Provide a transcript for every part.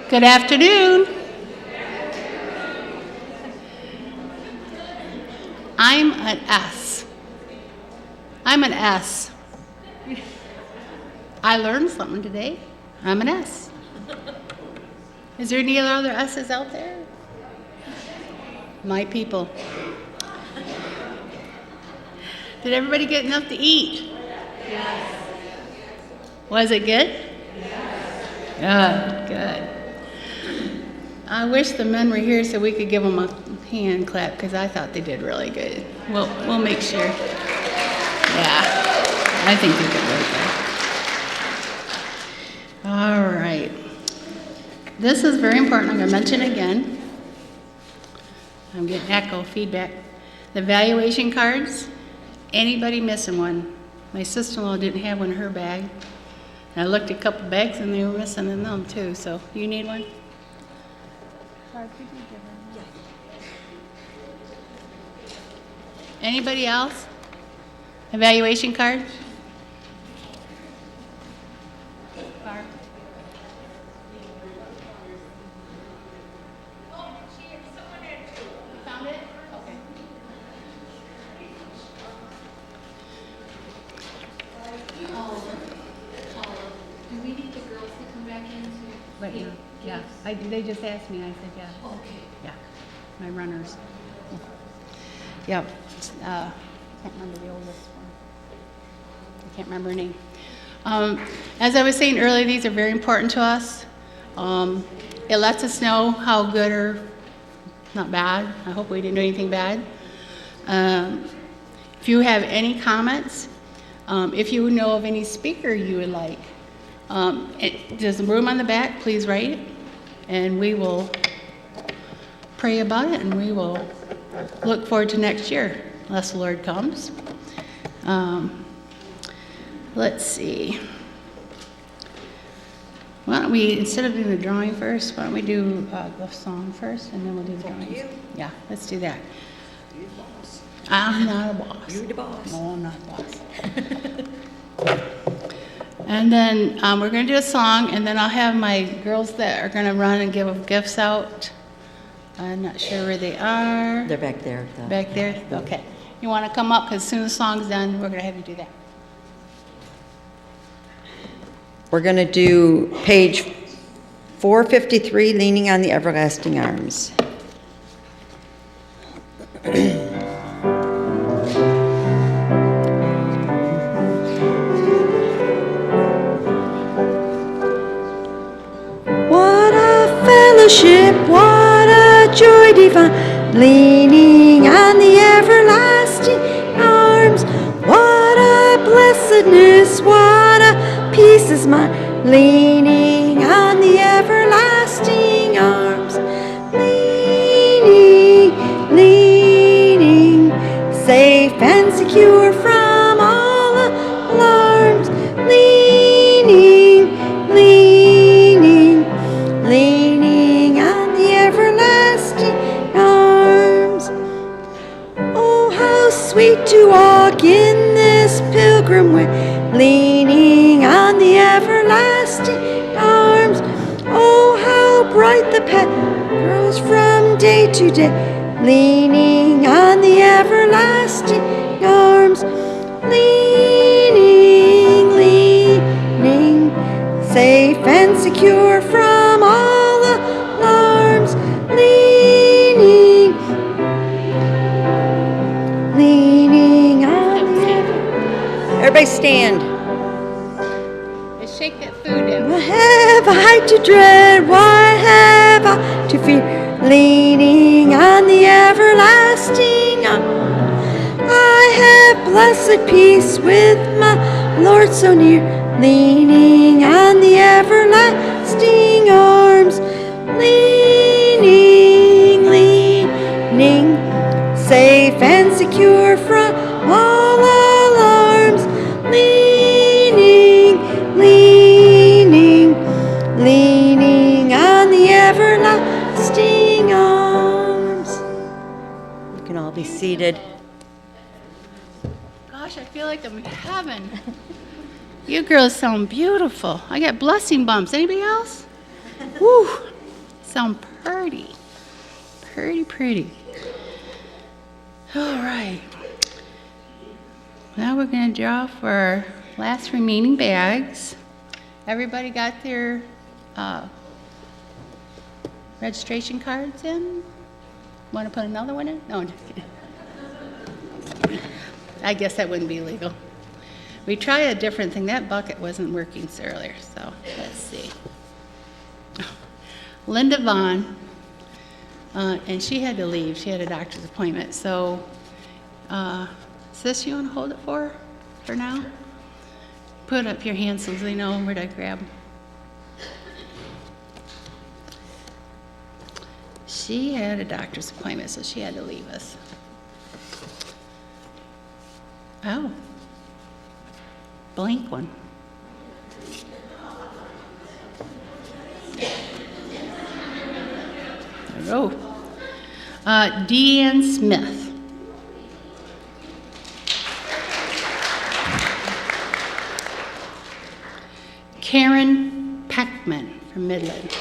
Good afternoon. I'm an S. I'm an S. I learned something today. I'm an S. Is there any other S's out there? My people. Did everybody get enough to eat? Yes. Was it good? Yes. Good. I wish the men were here so we could give them a hand clap because I thought they did really good. We'll make sure. Yeah, I think they did really good. All right. This is very important. I'm going to mention it again. I'm getting echo feedback. The evaluation cards. Anybody missing one? My sister-in-law didn't have one in her bag. And I looked at a couple bags and they were missing in them too. So you need one? Anybody else? Evaluation card? Barb? You found it? Okay. Do we need the girls to come back in to? Right now. Yeah. They just asked me. I said, yeah. Okay. Yeah. My runners. Yep. I can't remember the oldest one. I can't remember her name. As I was saying earlier, these are very important to us. It lets us know how good or not bad. I hope we didn't do anything bad. If you have any comments, if you know of any speaker you would like, there's a room on the back. Please write it, and we will pray about it, and we will look forward to next year, unless the Lord comes. Let's see. Why don't we, instead of doing the drawing first, why don't we do the song first, and then we'll do the drawings? Yeah, let's do that. You're the boss. I'm not a boss. You're the boss. No, I'm not a boss. And then we're going to do a song, and then I'll have my girls that are going to run and give gifts out. I'm not sure where they are. They're back there. Back there? Okay. You want to come up, because as soon as the song's done, we're going to have you do that. We're going to do page 453, Leaning on the Everlasting Arms. What a fellowship, what a joy divine, leaning on the everlasting arms. What a blessedness, what a peace is mine, leaning on the everlasting arms. Leaning, leaning, safe and secure from all alarms. Leaning, leaning, leaning on the everlasting arms. Oh, how sweet to walk in this pilgrim way, leaning on the everlasting arms. Oh, how bright the path grows from day to day, leaning on the everlasting arms. Leaning, leaning, safe and secure from all alarms. Leaning, leaning on the Everybody stand. Let's shake that food in. What have I to dread? What have I to fear? Leaning on the everlasting arms. I have blessed peace with my Lord so near. Leaning on the everlasting arms. Leaning, leaning, safe and secure from all alarms. Leaning, leaning, leaning on the everlasting arms. You can all be seated. Gosh, I feel like I'm in heaven. You girls sound beautiful. I got blessing bumps. Anybody else? Woo. sound pretty. Pretty. All right. Now we're going to draw for our last remaining bags. Everybody got their registration cards in? Want to put another one in? No, I'm just kidding. I guess that wouldn't be legal. We try a different thing. That bucket wasn't working earlier, so let's see. Linda Vaughn, and she had to leave. She had a doctor's appointment. So, sis, you want to hold it for her for now? Put up your hands so they know where to grab them. She had a doctor's appointment, so she had to leave us. Oh, blank one. There we go. Deanne Smith. Karen Peckman from Midland.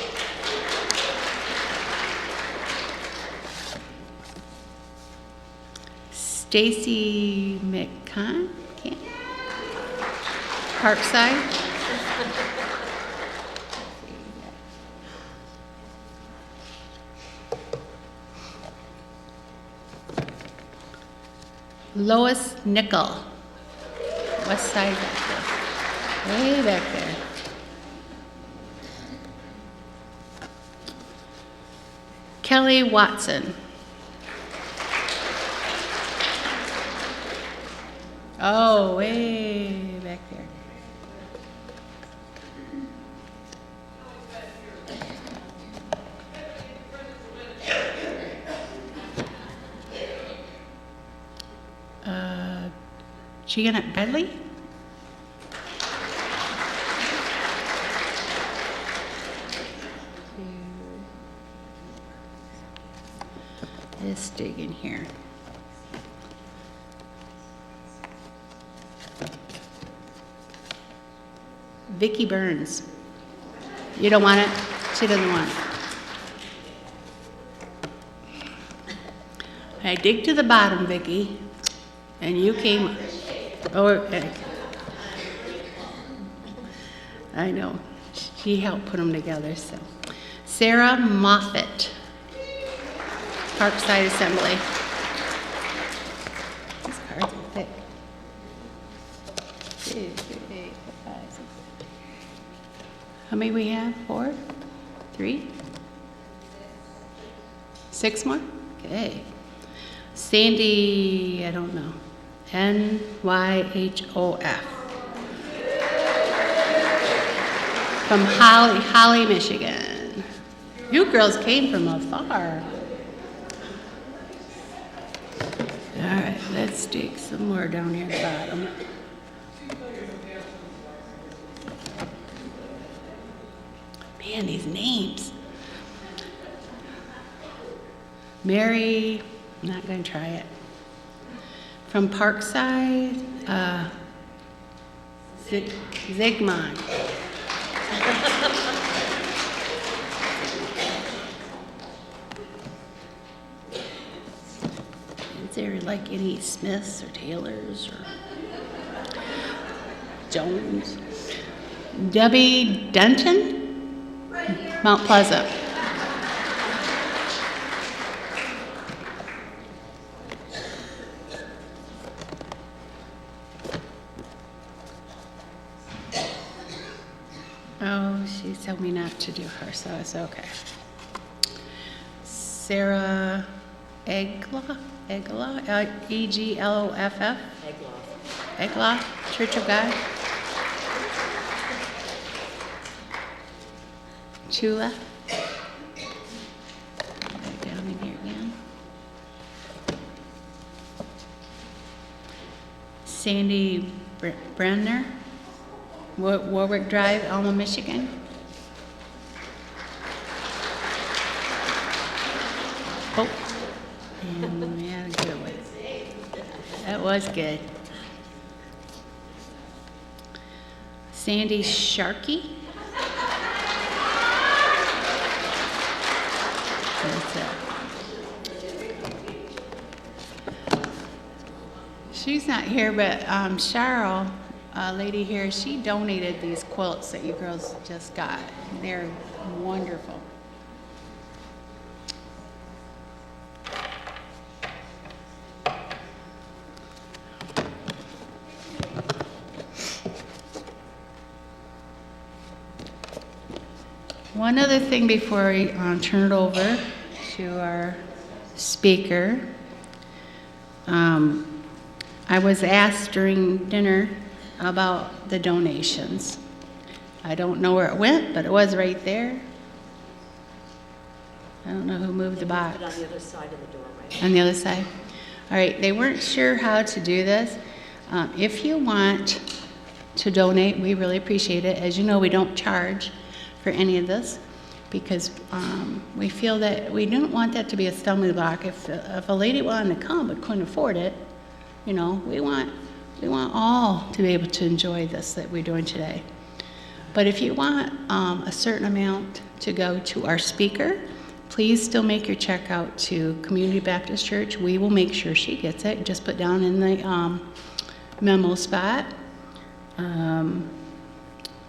Stacy McCann, Parkside. Lois Nickel, west side back there, way back there. Kelly Watson. Oh, way back there. Janet Bedley? Let's dig in here. Vicki Burns. You don't want it? She doesn't want it. I dig to the bottom, Vicki, and you came. Oh, okay. I know. She helped put them together. So, Sarah Moffett, Parkside Assembly. These cards are thick. 2, 3, 4, 5, 6. How many we have? 4? 3? 6 more? Okay. Sandy, I don't know. NYHOF. From Holly, Michigan. You girls came from afar. All right, let's dig some more down here at the bottom. Man, these names. Mary, I'm not going to try it. From Parkside, Zygmunt. Is there like any Smiths or Taylors or Jones? Debbie Denton, Mount Pleasant. Oh, she told me not to do her, so it's okay. Sarah Egloff, E-G-L-O-F-F. Egloff, Church of God. Chula. Back down in here again. Sandy Brenner, Warwick Drive, Alma, Michigan. Oh, and we had a good one. That was good. Sandy Sharkey. She's not here, but Cheryl, a lady here, she donated these quilts that you girls just got. They're wonderful. One other thing before we turn it over to our speaker. I was asked during dinner about the donations. I don't know where it went, but it was right there. I don't know who moved the box. Put it on the other side of the door, right? On the other side? All right, they weren't sure how to do this. If you want to donate, we really appreciate it. As you know, we don't charge for any of this because we feel that we don't want that to be a stumbling block. If a lady wanted to come but couldn't afford it, you know, we want all to be able to enjoy this that we're doing today. But if you want a certain amount to go to our speaker, please still make your check out to Community Baptist Church. We will make sure she gets it. Just put down in the memo spot.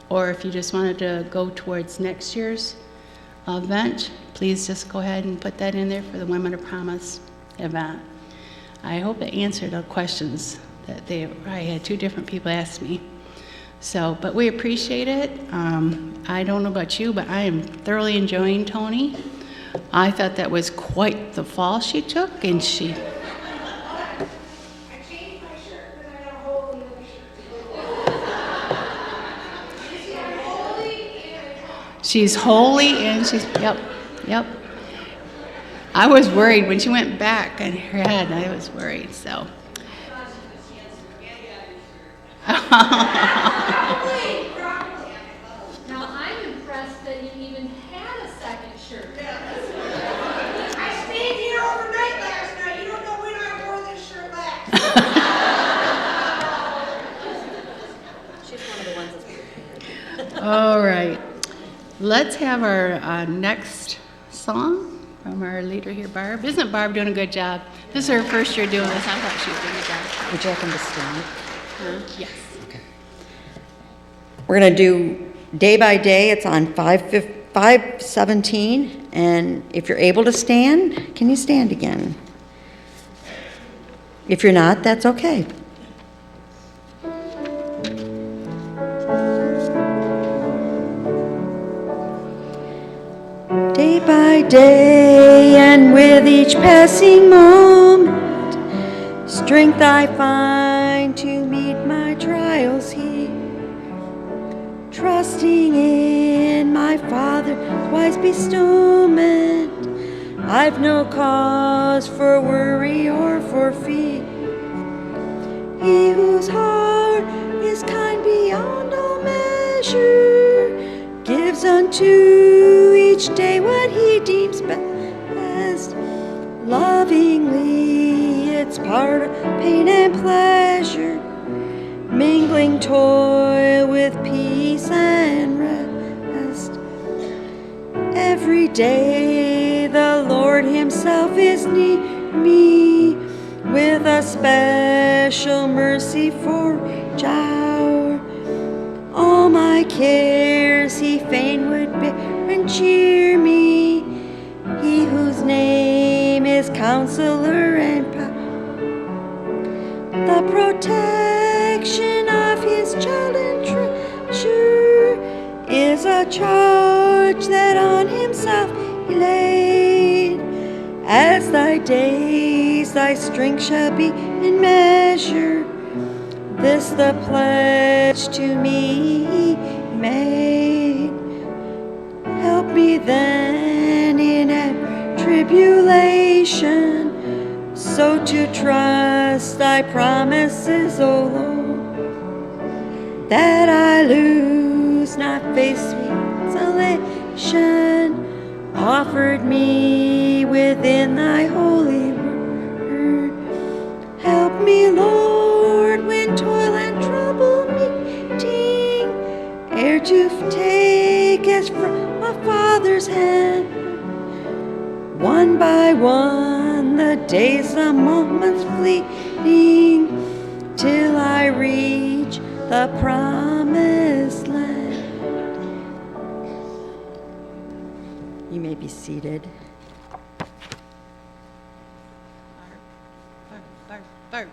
Or if you just wanted to go towards next year's event, please just go ahead and put that in there for the Women of Promise event. I hope it answered the questions that I had 2 different people ask me. So, but we appreciate it. I don't know about you, but I am thoroughly enjoying Toni. I thought that was quite the fall she took, and she... I changed my shirt because I got a hole in the other shirt. She's holy and she's, yep. I was worried when she went back on her head. I was worried, so. Now, I'm impressed that you even had a second shirt. I stayed here overnight last night. You don't know when I wore this shirt last. She's one of the ones that's prepared. All right. Let's have our next song from our leader here, Barb. Isn't Barb doing a good job? This is her first year doing this. I thought she was doing a good job. Would you like them to stand? Yes. Okay. We're going to do day by day. It's on 5:17. And if you're able to stand, can you stand again? If you're not, that's okay. Day by day, and with each passing moment, strength I find to meet my trials here. Trusting in my Father's wise bestowment, I've no cause for worry or for fear. He whose heart is kind beyond all measure gives unto each day what he deems best. Lovingly, it's part of pain and pleasure, mingling toil with peace and rest. Every day the Lord himself is near me with a special mercy for each hour. All my cares he fain would bear and cheer me, he whose name is Counselor and Power. The protection of his child and treasure is a charge that on himself he laid. As thy days, thy strength shall be in measure. This the pledge to me he made. Help me then in every tribulation, so to trust thy promises, O Lord, that I lose not faith's sweet salvation offered me within thy holy word. Help me, Lord, when toil and trouble meeting, ere to take as from my Father's hand. One by one, the days, the moments fleeting, till I reach the promised land. You may be seated. Barb, Barb.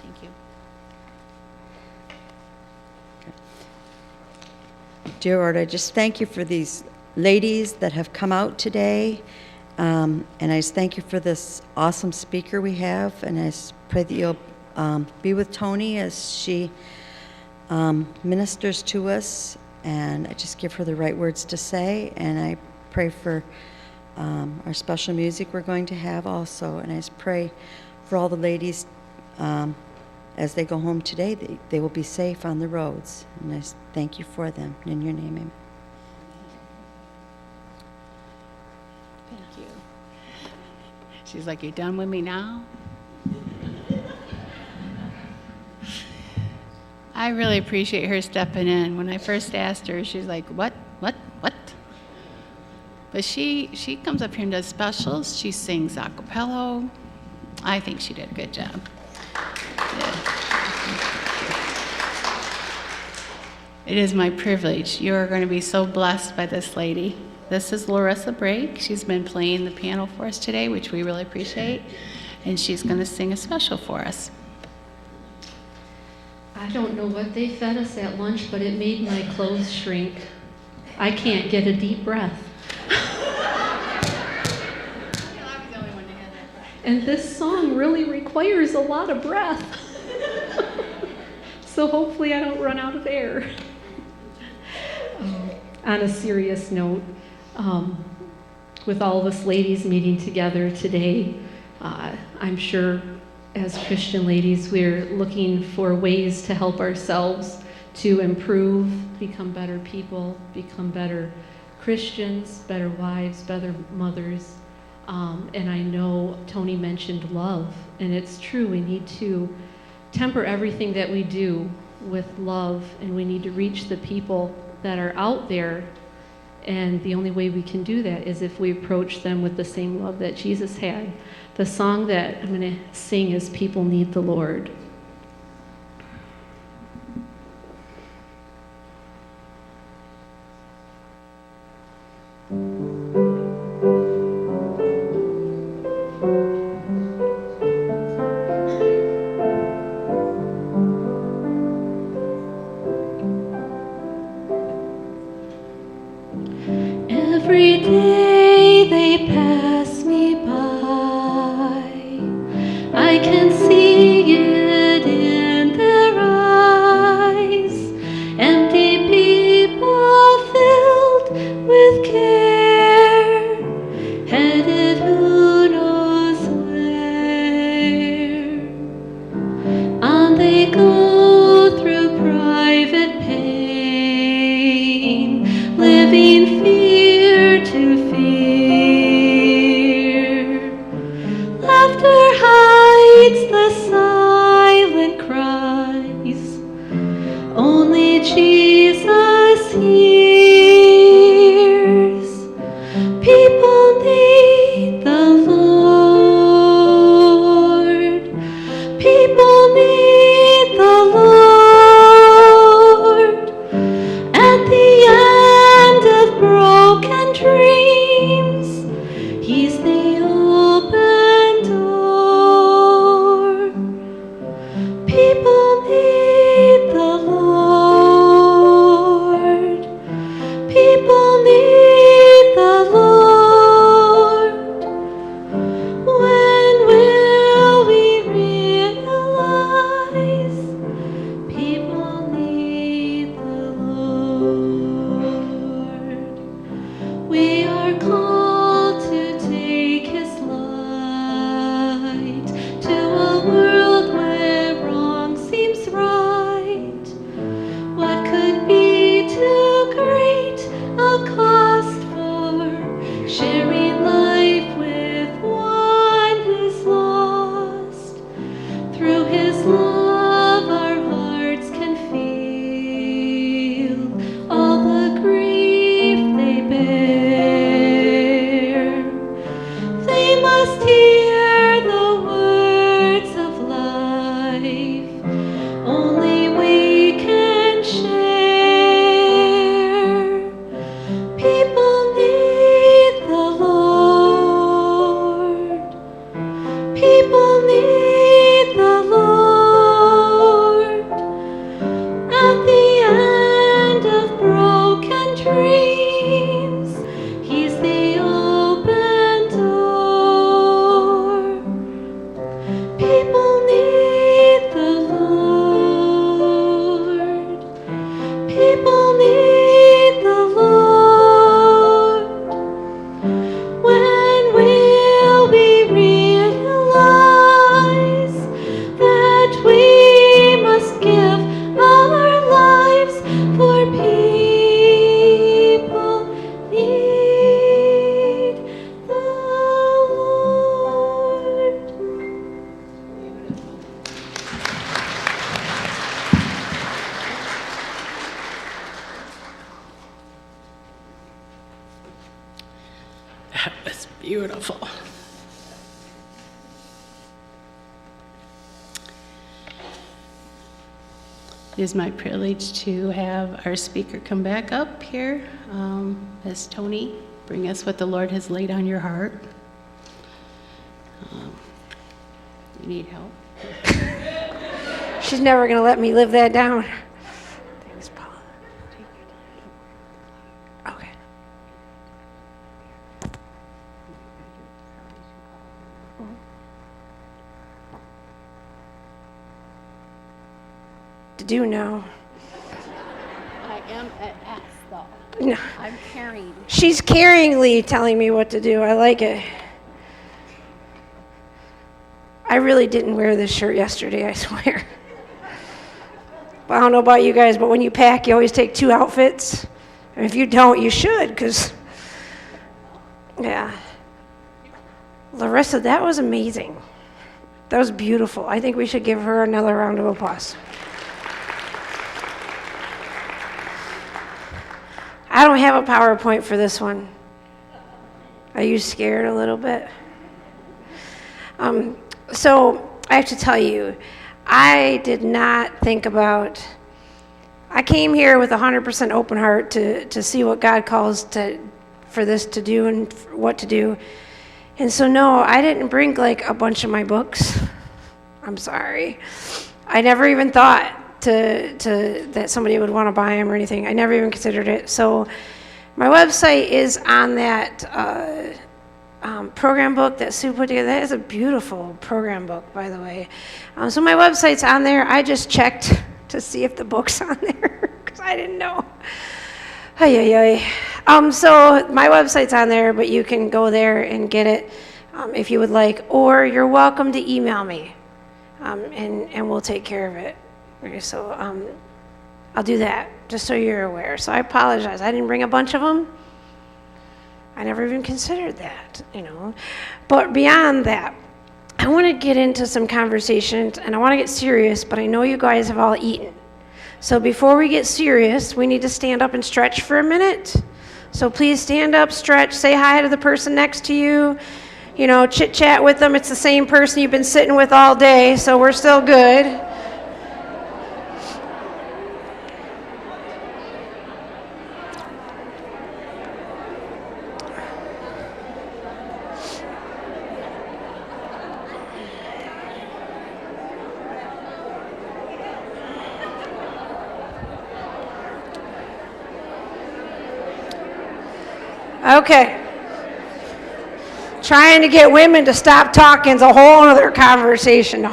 Thank you. Dear Lord, I just thank you for these ladies that have come out today. And I just thank you for this awesome speaker we have. And I just pray that you'll be with Toni as she ministers to us. And I just give her the right words to say. And I pray for our special music we're going to have also. And I just pray for all the ladies as they go home today, they will be safe on the roads. And I just thank you for them. In your name, amen. Thank you. She's like, you done with me now? I really appreciate her stepping in. When I first asked her, she's like, what? But she comes up here and does specials. She sings a cappella. I think she did a good job. It is my privilege. You are going to be so blessed by this lady. This is Larissa Brake. She's been playing the piano for us today, which we really appreciate. And she's going to sing a special for us. I don't know what they fed us at lunch, but it made my clothes shrink. I can't get a deep breath. And this song really requires a lot of breath. So hopefully I don't run out of air. On a serious note, with all of us ladies meeting together today, I'm sure as Christian ladies we're looking for ways to help ourselves to improve, become better people, become better Christians, better wives, better mothers. And I know Toni mentioned love, and it's true. We need to temper everything that we do with love, and we need to reach the people that are out there. And the only way we can do that is if we approach them with the same love that Jesus had. The song that I'm going to sing is People Need the Lord. Every day they pass me by, I can see it in their eyes. Empty people filled with care, headed who knows where. On they go through private pain, living fear to fear. That was beautiful. It is my privilege to have our speaker come back up here, Ms. Toni, bring us what the Lord has laid on your heart. You need help? She's never going to let me live that down. Thanks, Paula. Okay. To do now. I am at S, though. No. I'm carrying. She's carryingly telling me what to do. I like it. I really didn't wear this shirt yesterday, I swear. Well, I don't know about you guys, but when you pack, you always take 2 outfits. And if you don't, you should, because, yeah. Larissa, that was amazing. That was beautiful. I think we should give her another round of applause. I don't have a PowerPoint for this one. Are you scared a little bit? So I have to tell you, I did not think about, I came here with 100% open heart to see what God calls for this to do and what to do. And so no, I didn't bring like a bunch of my books. I'm sorry. I never even thought that somebody would want to buy them or anything. I never even considered it. So my website is on that program book that Sue put together. That is a beautiful program book, by the way. So my website's on there. I just checked to see if the book's on there because I didn't know. So my website's on there, but you can go there and get it if you would like, or you're welcome to email me, and we'll take care of it. Okay, so I'll do that, just so you're aware. So I apologize. I didn't bring a bunch of them. I never even considered that, But beyond that, I want to get into some conversations, and I want to get serious, but I know you guys have all eaten. So before we get serious, we need to stand up and stretch for a minute. So please stand up, stretch, say hi to the person next to you, chit-chat with them. It's the same person you've been sitting with all day, so we're still good. Okay. Trying to get women to stop talking is a whole other conversation.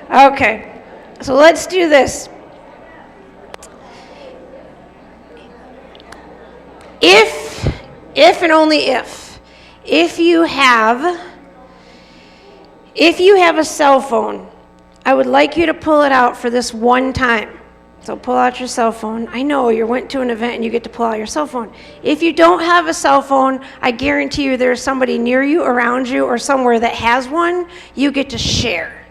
Okay. So let's do this. If and only if you have a cell phone, I would like you to pull it out for this one time. So pull out your cell phone. I know you went to an event and you get to pull out your cell phone. If you don't have a cell phone, I guarantee you there's somebody near you, around you, or somewhere that has one. You get to share.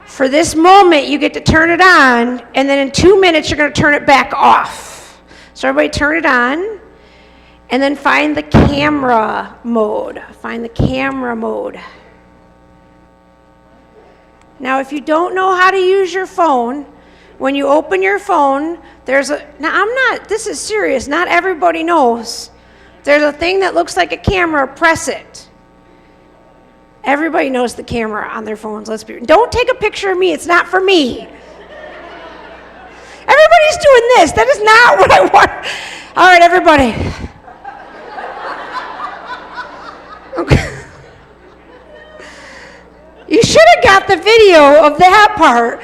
For this moment, you get to turn it on, and then in 2 minutes, you're going to turn it back off. So everybody turn it on, and then find the camera mode. Find the camera mode. Now, if you don't know how to use your phone, when you open your phone, this is serious, not everybody knows. There's a thing that looks like a camera, press it. Everybody knows the camera on their phones, don't take a picture of me, it's not for me. Everybody's doing this, that is not what I want. All right, everybody. Okay. You should have got the video of that part.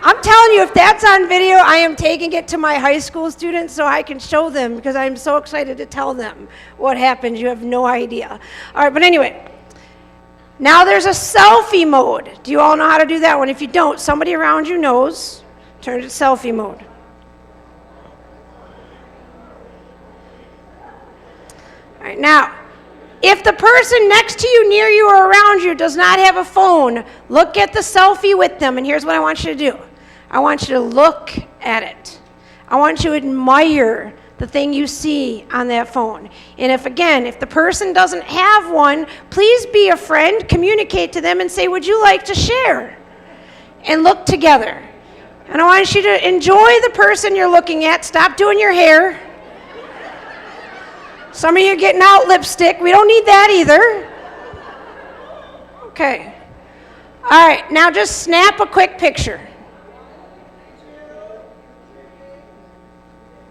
I'm telling you, if that's on video, I am taking it to my high school students so I can show them because I'm so excited to tell them what happened. You have no idea. All right, but anyway, now there's a selfie mode. Do you all know how to do that one? If you don't, somebody around you knows. Turn it to selfie mode. All right, now, if the person next to you, near you, or around you does not have a phone, look at the selfie with them, and here's what I want you to do. I want you to look at it. I want you to admire the thing you see on that phone. And if the person doesn't have one, please be a friend, communicate to them and say, would you like to share? And look together. And I want you to enjoy the person you're looking at. Stop doing your hair. Some of you are getting out lipstick. We don't need that either. Okay. All right, now just snap a quick picture.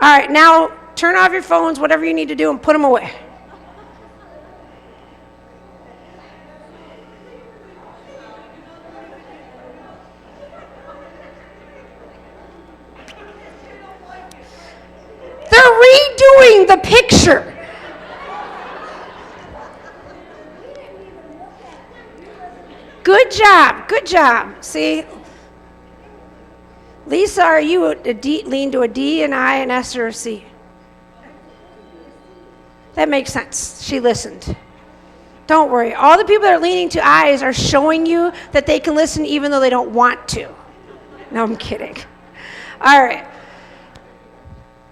All right, now turn off your phones, whatever you need to do, and put them away. They're redoing the picture. Good job, good job. See? Lisa, are you a D, lean to a D, an I, an S, or a C? That makes sense. She listened. Don't worry. All the people that are leaning to I's are showing you that they can listen even though they don't want to. No, I'm kidding. All right.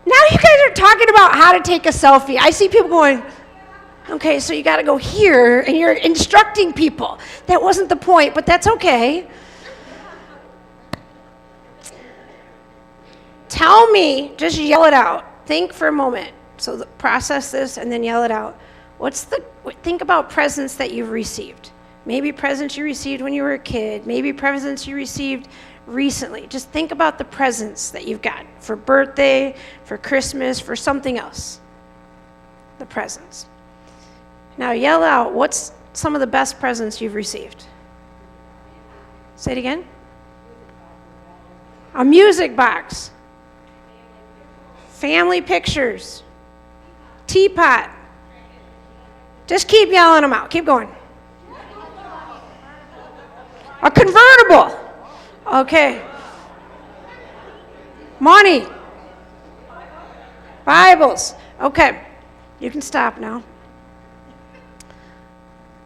Now you guys are talking about how to take a selfie. I see people going, okay, so you got to go here, and you're instructing people. That wasn't the point, but that's okay. Tell me, just yell it out. Think for a moment. So process this and then yell it out. Think about presents that you've received. Maybe presents you received when you were a kid. Maybe presents you received recently. Just think about the presents that you've got for birthday, for Christmas, for something else. The presents. Now yell out, what's some of the best presents you've received? Say it again. A music box. Family pictures. Teapot. Just keep yelling them out. Keep going. A convertible. Okay. Money. Bibles. Okay. You can stop now.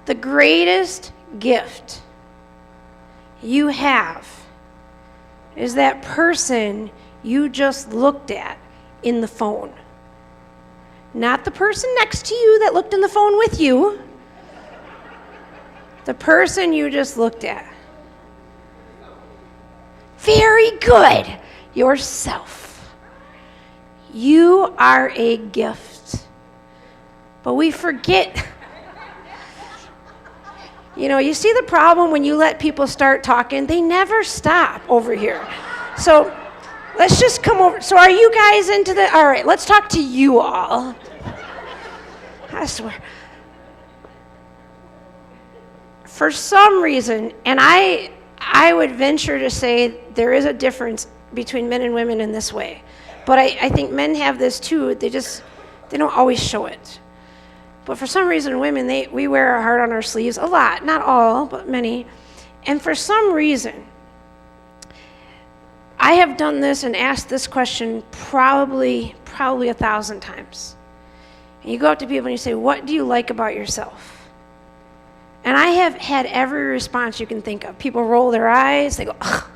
The greatest gift you have is that person you just looked at in the phone. Not the person next to you that looked in the phone with you. The person you just looked at. Very good. Yourself. You are a gift. But we forget. You know, you see the problem when you let people start talking? They never stop over here. So let's just come over. So are you guys into the, all right, let's talk to you all. I swear. For some reason, and I would venture to say there is a difference between men and women in this way. But I think men have this too. They don't always show it. But for some reason, women, we wear our heart on our sleeves a lot. Not all, but many. And for some reason, I have done this and asked this question probably 1,000 times. And you go up to people and you say, what do you like about yourself? And I have had every response you can think of. People roll their eyes. They go, ugh.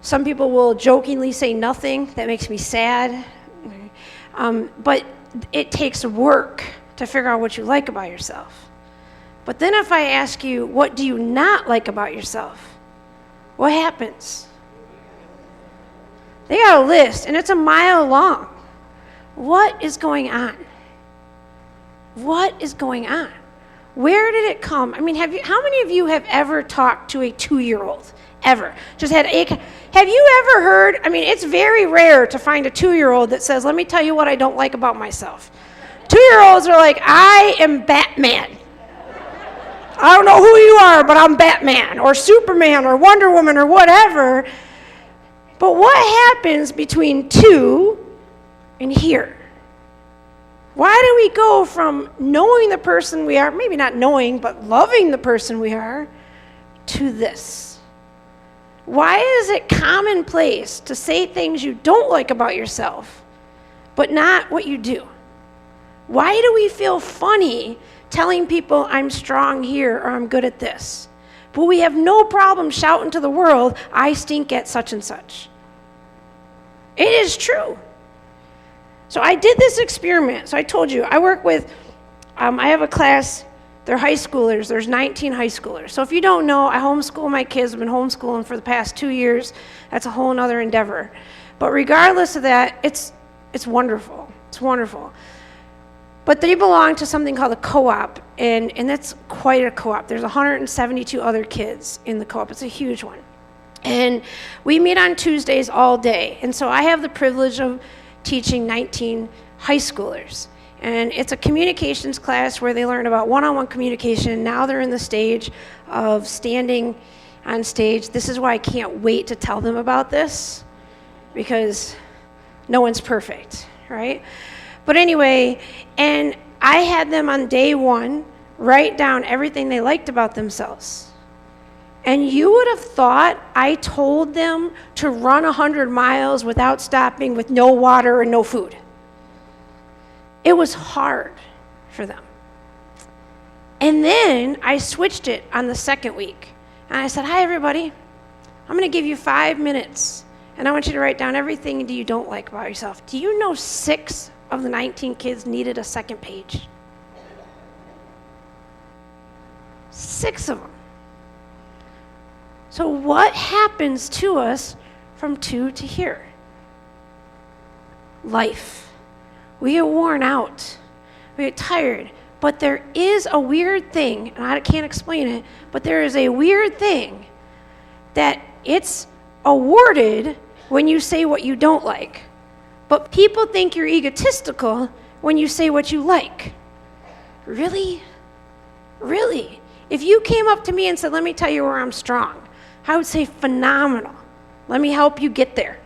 Some people will jokingly say nothing. That makes me sad. But it takes work to figure out what you like about yourself. But then if I ask you, what do you not like about yourself? What happens? They got a list, and it's a mile long. What is going on? What is going on? Where did it come? I mean, how many of you have ever talked to a 2-year-old? Ever? Have you ever heard, I mean, it's very rare to find a 2-year-old that says, let me tell you what I don't like about myself. 2-year-olds are like, I am Batman. I don't know who you are, but I'm Batman, or Superman, or Wonder Woman, or whatever. But what happens between 2 and here? Why do we go from knowing the person we are, maybe not knowing, but loving the person we are, to this? Why is it commonplace to say things you don't like about yourself, but not what you do? Why do we feel funny telling people I'm strong here or I'm good at this? But we have no problem shouting to the world, I stink at such and such. It is true. So I did this experiment. So I told you, I work with, I have a class, they're high schoolers. There's 19 high schoolers. So if you don't know, I homeschool my kids. I've been homeschooling for the past 2 years. That's a whole nother endeavor. But regardless of that, it's wonderful. It's wonderful. But they belong to something called a co-op, and that's quite a co-op. There's 172 other kids in the co-op. It's a huge one. And we meet on Tuesdays all day. And so I have the privilege of teaching 19 high schoolers. And it's a communications class where they learn about one-on-one communication. Now they're in the stage of standing on stage. This is why I can't wait to tell them about this, because no one's perfect, right? But anyway, and I had them on day one write down everything they liked about themselves. And you would have thought I told them to run 100 miles without stopping with no water and no food. It was hard for them. And then I switched it on the second week. And I said, hi, everybody. I'm going to give you 5 minutes. And I want you to write down everything that you don't like about yourself. Do you know 6 of the 19 kids needed a second page? 6 of them. So what happens to us from 2 to here? Life. We get worn out. We get tired. But there is a weird thing, and I can't explain it, but there is a weird thing that it's awarded when you say what you don't like. But people think you're egotistical when you say what you like. Really? Really? If you came up to me and said, let me tell you where I'm strong, I would say, phenomenal. Let me help you get there.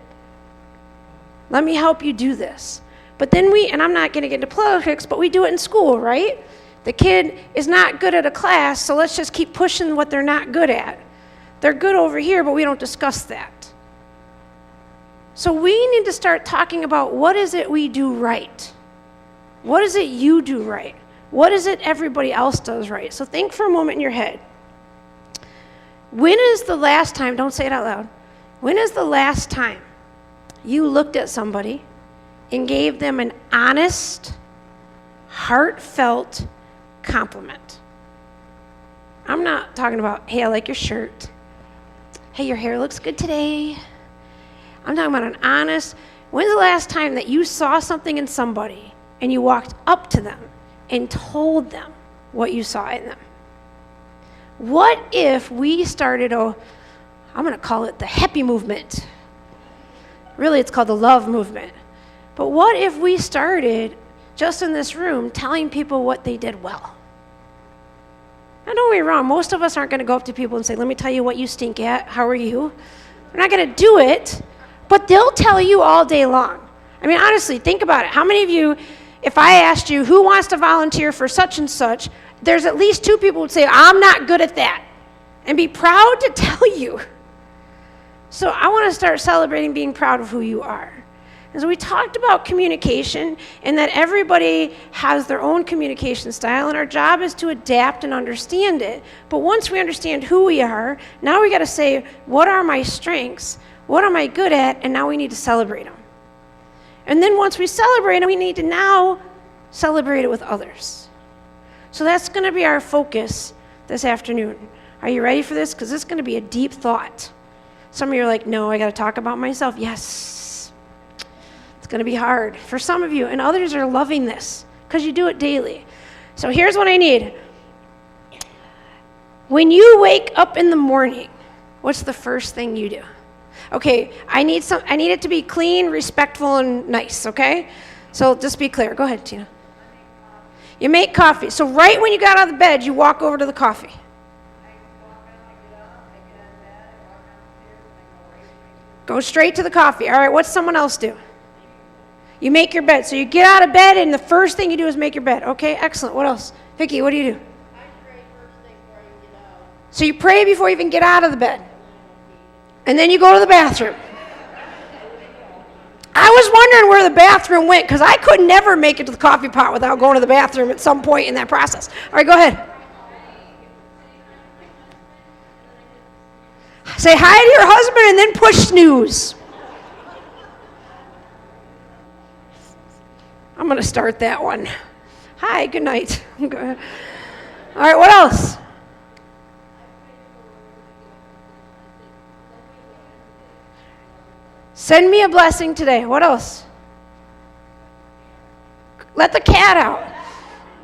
Let me help you do this. But then and I'm not going to get into politics, but we do it in school, right? The kid is not good at a class, so let's just keep pushing what they're not good at. They're good over here, but we don't discuss that. So we need to start talking about what is it we do right? What is it you do right? What is it everybody else does right? So think for a moment in your head. When is the last time, don't say it out loud, when is the last time you looked at somebody and gave them an honest, heartfelt compliment? I'm not talking about, hey, I like your shirt. Hey, your hair looks good today. I'm talking about an honest, when's the last time that you saw something in somebody and you walked up to them and told them what you saw in them? What if we started I'm going to call it the happy movement. Really, it's called the love movement. But what if we started just in this room telling people what they did well? Now, don't get me wrong, most of us aren't going to go up to people and say, let me tell you what you stink at, how are you? We're not going to do it, but they'll tell you all day long. I mean, honestly, think about it. How many of you, if I asked you who wants to volunteer for such and such, there's at least 2 people who would say, I'm not good at that, and be proud to tell you. So I want to start celebrating being proud of who you are. And so we talked about communication and that everybody has their own communication style, and our job is to adapt and understand it. But once we understand who we are, now we got to say, what are my strengths? What am I good at? And now we need to celebrate them. And then once we celebrate them, we need to now celebrate it with others. So that's going to be our focus this afternoon. Are you ready for this? Because this is going to be a deep thought. Some of you are like, no, I got to talk about myself. Yes. It's going to be hard for some of you, and others are loving this because you do it daily. So here's what I need. When you wake up in the morning, what's the first thing you do? Okay, I need it to be clean, respectful, and nice, okay? So just be clear. Go ahead, Tina. You make coffee. So right when you got out of the bed, you walk over to the coffee. Go straight to the coffee. All right, what's someone else do? You make your bed. So you get out of bed, and the first thing you do is make your bed. Okay, excellent. What else? Vicki, what do you do? I pray first thing before I get out. So you pray before you even get out of the bed. And then you go to the bathroom. I was wondering where the bathroom went because I could never make it to the coffee pot without going to the bathroom at some point in that process. All right, go ahead. Say hi to your husband and then push snooze. I'm going to start that one. Hi, good night. All right, what else? Send me a blessing today. What else? Let the cat out.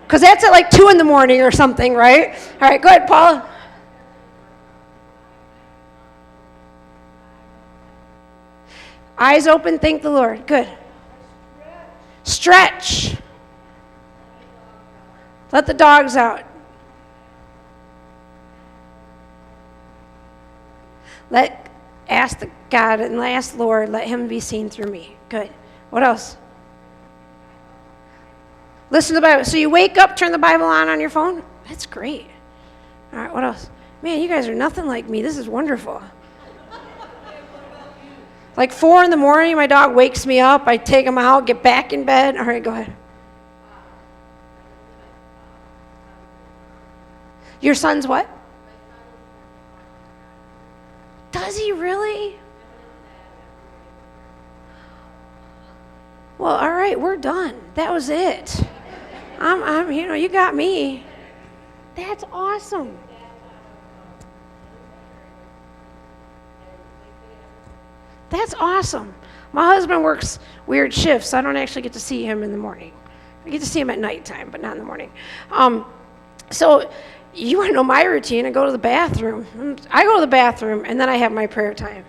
Because that's at like 2 in the morning or something, right? All right, go ahead, Paula. Eyes open, thank the Lord. Good. Stretch. Let the dogs out. Ask the God and ask Lord, let him be seen through me. Good. What else? Listen to the Bible. So you wake up, turn the Bible on your phone? That's great. All right, what else? Man, you guys are nothing like me. This is wonderful. Like 4 in the morning, my dog wakes me up. I take him out, get back in bed. All right, go ahead. Your son's what? Does he really? Well, all right, we're done. That was it. You got me. That's awesome. That's awesome. My husband works weird shifts, so I don't actually get to see him in the morning. I get to see him at nighttime, but not in the morning. So you want to know my routine? I go to the bathroom. And then I have my prayer time.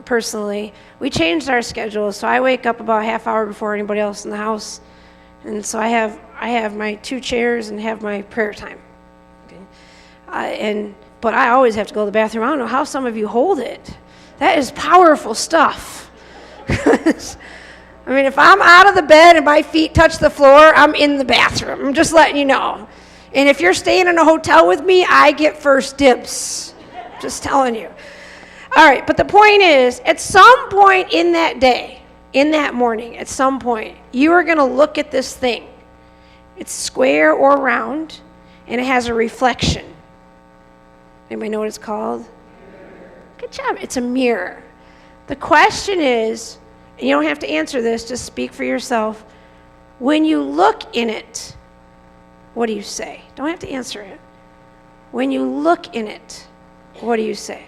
Personally, we changed our schedule, so I wake up about a half hour before anybody else in the house, and so I have my 2 chairs and have my prayer time. Okay? But I always have to go to the bathroom. I don't know how some of you hold it. That is powerful stuff. I mean, if I'm out of the bed and my feet touch the floor, I'm in the bathroom. I'm just letting you know. And if you're staying in a hotel with me, I get first dibs. Just telling you. All right, but the point is, at some point in that day, in that morning, at some point, you are going to look at this thing. It's square or round, and it has a reflection. Anybody know what it's called? Good job. It's a mirror. The question is, and you don't have to answer this, just speak for yourself. When you look in it, what do you say? Don't have to answer it. When you look in it, what do you say?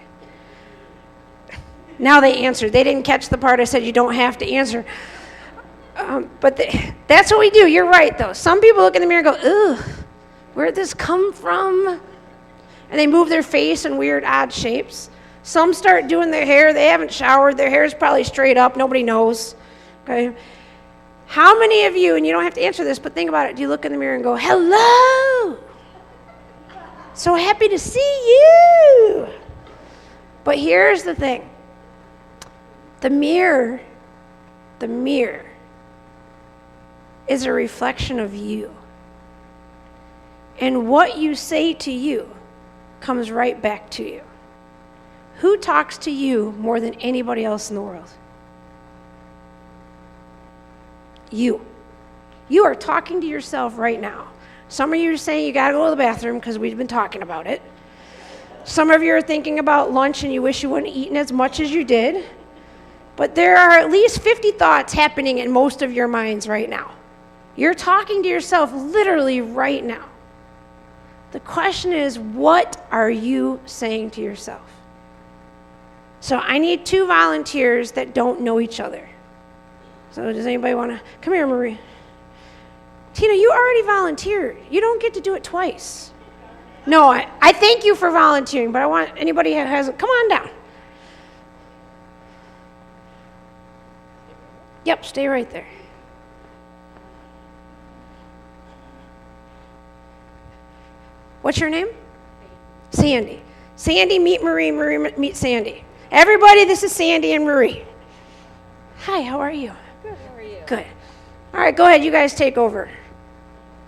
Now they answered. They didn't catch the part I said you don't have to answer. But that's what we do. You're right, though. Some people look in the mirror and go, ugh, where'd this come from? And they move their face in weird, odd shapes. Some start doing their hair. They haven't showered. Their hair is probably straight up. Nobody knows. Okay? How many of you, and you don't have to answer this, but think about it, do you look in the mirror and go, hello? So happy to see you. But here's the thing. The mirror is a reflection of you. And what you say to you comes right back to you. Who talks to you more than anybody else in the world? You. You are talking to yourself right now. Some of you are saying you got to go to the bathroom because we've been talking about it. Some of you are thinking about lunch and you wish you wouldn't have eaten as much as you did. But there are at least 50 thoughts happening in most of your minds right now. You're talking to yourself literally right now. The question is, what are you saying to yourself? So I need 2 volunteers that don't know each other. So does anybody want to? Come here, Marie. Tina, you already volunteered. You don't get to do it twice. No, I thank you for volunteering, but I want anybody who hasn't, come on down. Yep, stay right there. What's your name? Sandy. Sandy, meet Marie. Marie, meet Sandy. Everybody, this is Sandy and Marie. Hi, how are you? Good, how are you? Good. All right, go ahead. You guys take over.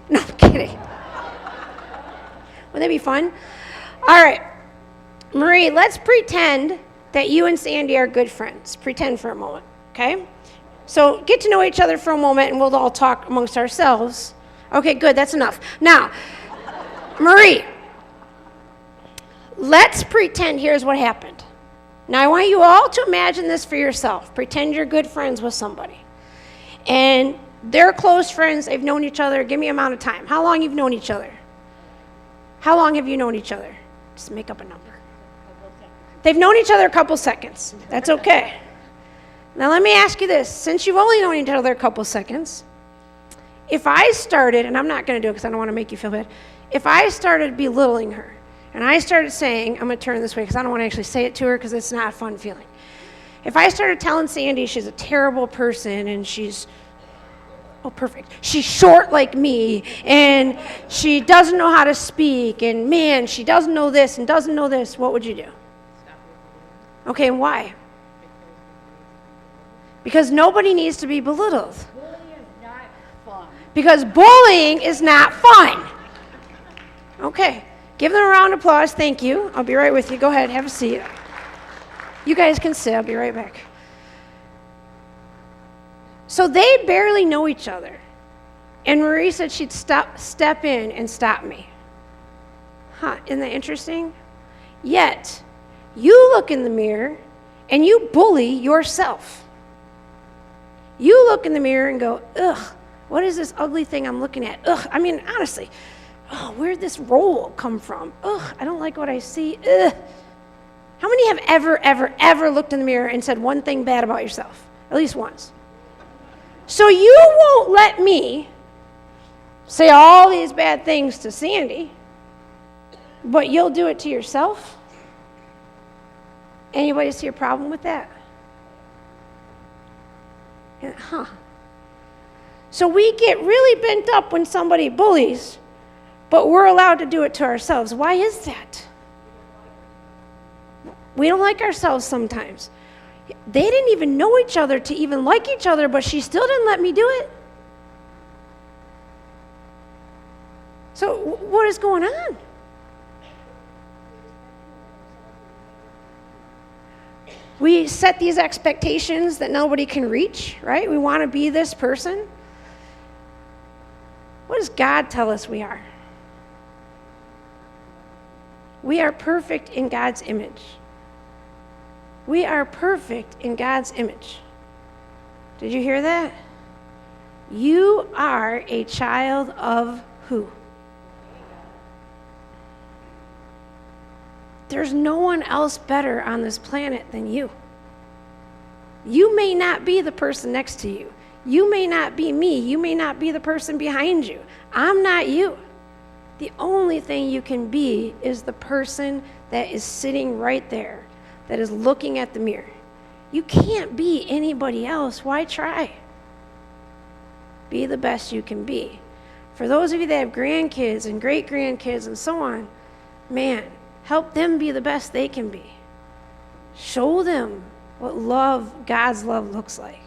No, I'm kidding. Wouldn't that be fun? All right. Marie, let's pretend that you and Sandy are good friends. Pretend for a moment, okay? So get to know each other for a moment, and we'll all talk amongst ourselves. Okay, good. That's enough. Now, Marie, let's pretend here's what happened. Now, I want you all to imagine this for yourself. Pretend you're good friends with somebody. And They're close friends. They've known each other. Give me amount of time. How long you've known each other? How long have you known each other? Just make up a number. They've known each other a couple seconds. That's okay. Now let me ask you this. Since you've only known each other a couple seconds, if I started, and I'm not going to do it because I don't want to make you feel bad, if I started belittling her, and I started saying, I'm going to turn this way because I don't want to actually say it to her because it's not a fun feeling. If I started telling Sandy she's a terrible person and she's, oh, perfect, she's short like me, and she doesn't know how to speak, and man, she doesn't know this and doesn't know this, what would you do? Okay, and why? Because nobody needs to be belittled. Bullying is not fun. Because bullying is not fun. Okay, give them a round of applause. Thank you. I'll be right with you. Go ahead, have a seat. You guys can sit. I'll be right back. So they barely know each other. And Marie said she'd step in and stop me. Isn't that interesting? Yet, you look in the mirror and you bully yourself. You look in the mirror and go, ugh, what is this ugly thing I'm looking at? Ugh, I mean, honestly, oh, where'd this roll come from? Ugh, I don't like what I see. Ugh. How many have ever looked in the mirror and said one thing bad about yourself? At least once. So you won't let me say all these bad things to Sandy, but you'll do it to yourself? Anybody see a problem with that? So we get really bent up when somebody bullies, but we're allowed to do it to ourselves. Why is that? We don't like ourselves sometimes. They didn't even know each other to even like each other, but she still didn't let me do it. So what is going on? We set these expectations that nobody can reach, right? We want to be this person. What does God tell us we are? We are perfect in God's image. We are perfect in God's image. Did you hear that? You are a child of who? There's no one else better on this planet than you. You may not be the person next to you. You may not be me. You may not be the person behind you. I'm not you. The only thing you can be is the person that is sitting right there, that is looking at the mirror. You can't be anybody else. Why try? Be the best you can be. For those of you that have grandkids and great-grandkids and so on, man, help them be the best they can be. Show them what God's love looks like.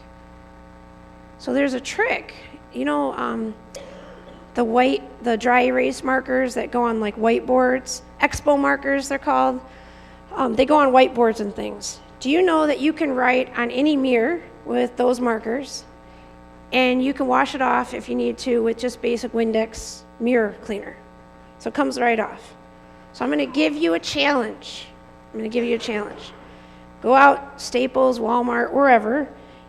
So there's a trick. You know, the dry erase markers that go on like whiteboards, expo markers they're called. They go on whiteboards and things. Do you know that you can write on any mirror with those markers, and you can wash it off if you need to with just basic Windex mirror cleaner? So it comes right off. So I'm going to give you a challenge. Go out, Staples, Walmart, wherever,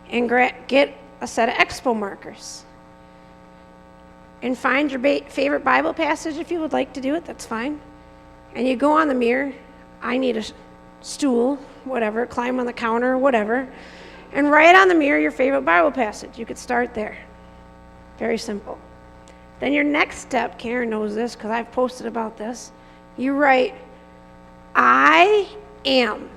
and get a set of expo markers. And find your favorite Bible passage if you would like to do it, that's fine. And you go on the mirror. I need a stool, whatever, climb on the counter, whatever, and write on the mirror your favorite Bible passage. You could start there. Very simple. Then your next step, Karen knows this because I've posted about this, you write, I am.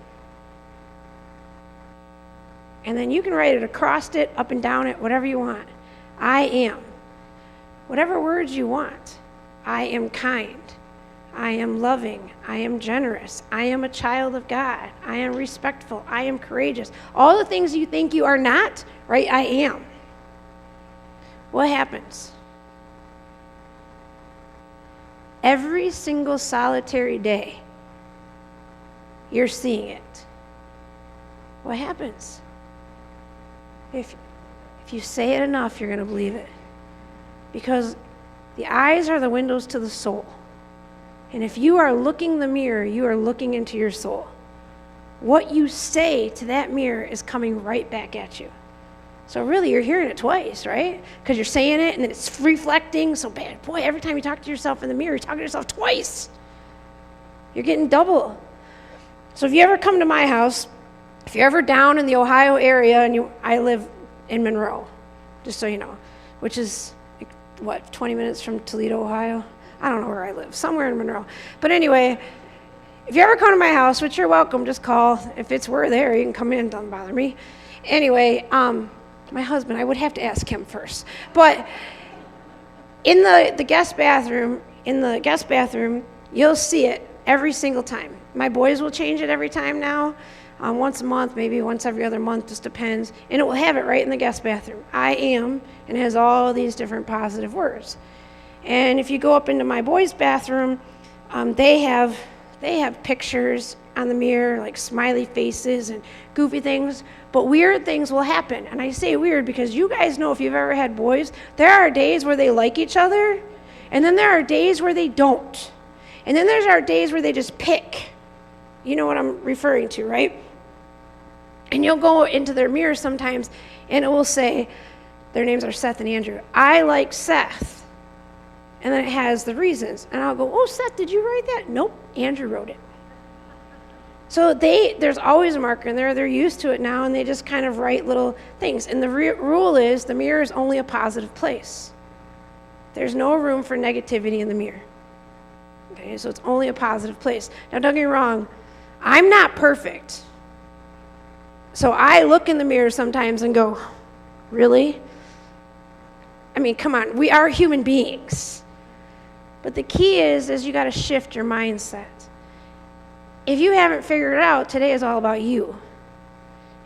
And then you can write it across it, up and down it, whatever you want. I am. Whatever words you want. I am kind. I am loving. I am generous. I am a child of God. I am respectful. I am courageous. All the things you think you are not, right? I am. What happens? Every single solitary day, you're seeing it. What happens? If you say it enough, you're going to believe it. Because the eyes are the windows to the soul. And if you are looking in the mirror, you are looking into your soul. What you say to that mirror is coming right back at you. So really, you're hearing it twice, right? Because you're saying it, and then it's reflecting so bad. Boy, every time you talk to yourself in the mirror, you're talking to yourself twice. You're getting double. So if you ever come to my house, if you're ever down in the Ohio area, and I live in Monroe, just so you know, which is, 20 minutes from Toledo, Ohio? I don't know where I live, somewhere in Monroe. But anyway, if you ever come to my house, which you're welcome, just call. If we're there, you can come in, doesn't bother me. Anyway, my husband, I would have to ask him first. But in the guest bathroom, you'll see it every single time. My boys will change it every time now. Once a month, maybe once every other month, just depends. And it will have it right in the guest bathroom. I am, and it has all these different positive words. And if you go up into my boys' bathroom, they have pictures on the mirror, like smiley faces and goofy things, but weird things will happen. And I say weird because you guys know, if you've ever had boys, there are days where they like each other, and then there are days where they don't. And then there's our days where they just pick. You know what I'm referring to, right? And you'll go into their mirror sometimes, and it will say, their names are Seth and Andrew, I like Seth. And then it has the reasons. And I'll go, oh, Seth, did you write that? Nope, Andrew wrote it. So there's always a marker in there. They're used to it now, and they just kind of write little things. And the rule is the mirror is only a positive place. There's no room for negativity in the mirror. Okay, so it's only a positive place. Now, don't get me wrong, I'm not perfect. So I look in the mirror sometimes and go, really? I mean, come on, we are human beings. But the key is you got to shift your mindset. If you haven't figured it out, today is all about you.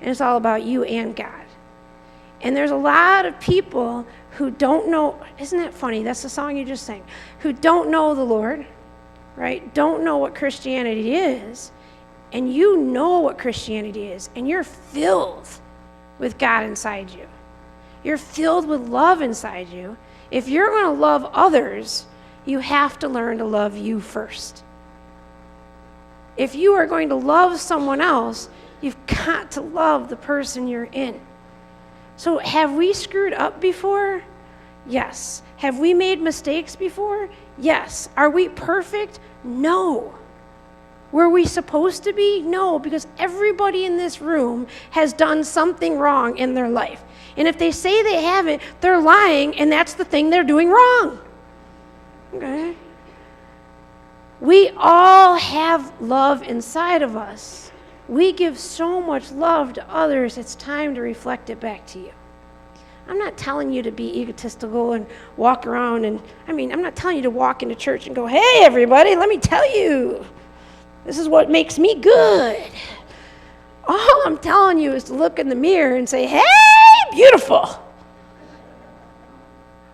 And it's all about you and God. And there's a lot of people who don't know, isn't that funny? That's the song you just sang. Who don't know the Lord, right? Don't know what Christianity is. And you know what Christianity is. And you're filled with God inside you. You're filled with love inside you. If you're going to love others, you have to learn to love you first. If you are going to love someone else, you've got to love the person you're in. So have we screwed up before? Yes. Have we made mistakes before? Yes. Are we perfect? No. Were we supposed to be? No, because everybody in this room has done something wrong in their life. And if they say they haven't, they're lying, and that's the thing they're doing wrong. Okay? We all have love inside of us. We give so much love to others, it's time to reflect it back to you. I'm not telling you to be egotistical and walk around I'm not telling you to walk into church and go, hey, everybody, let me tell you, this is what makes me good. All I'm telling you is to look in the mirror and say, hey, beautiful.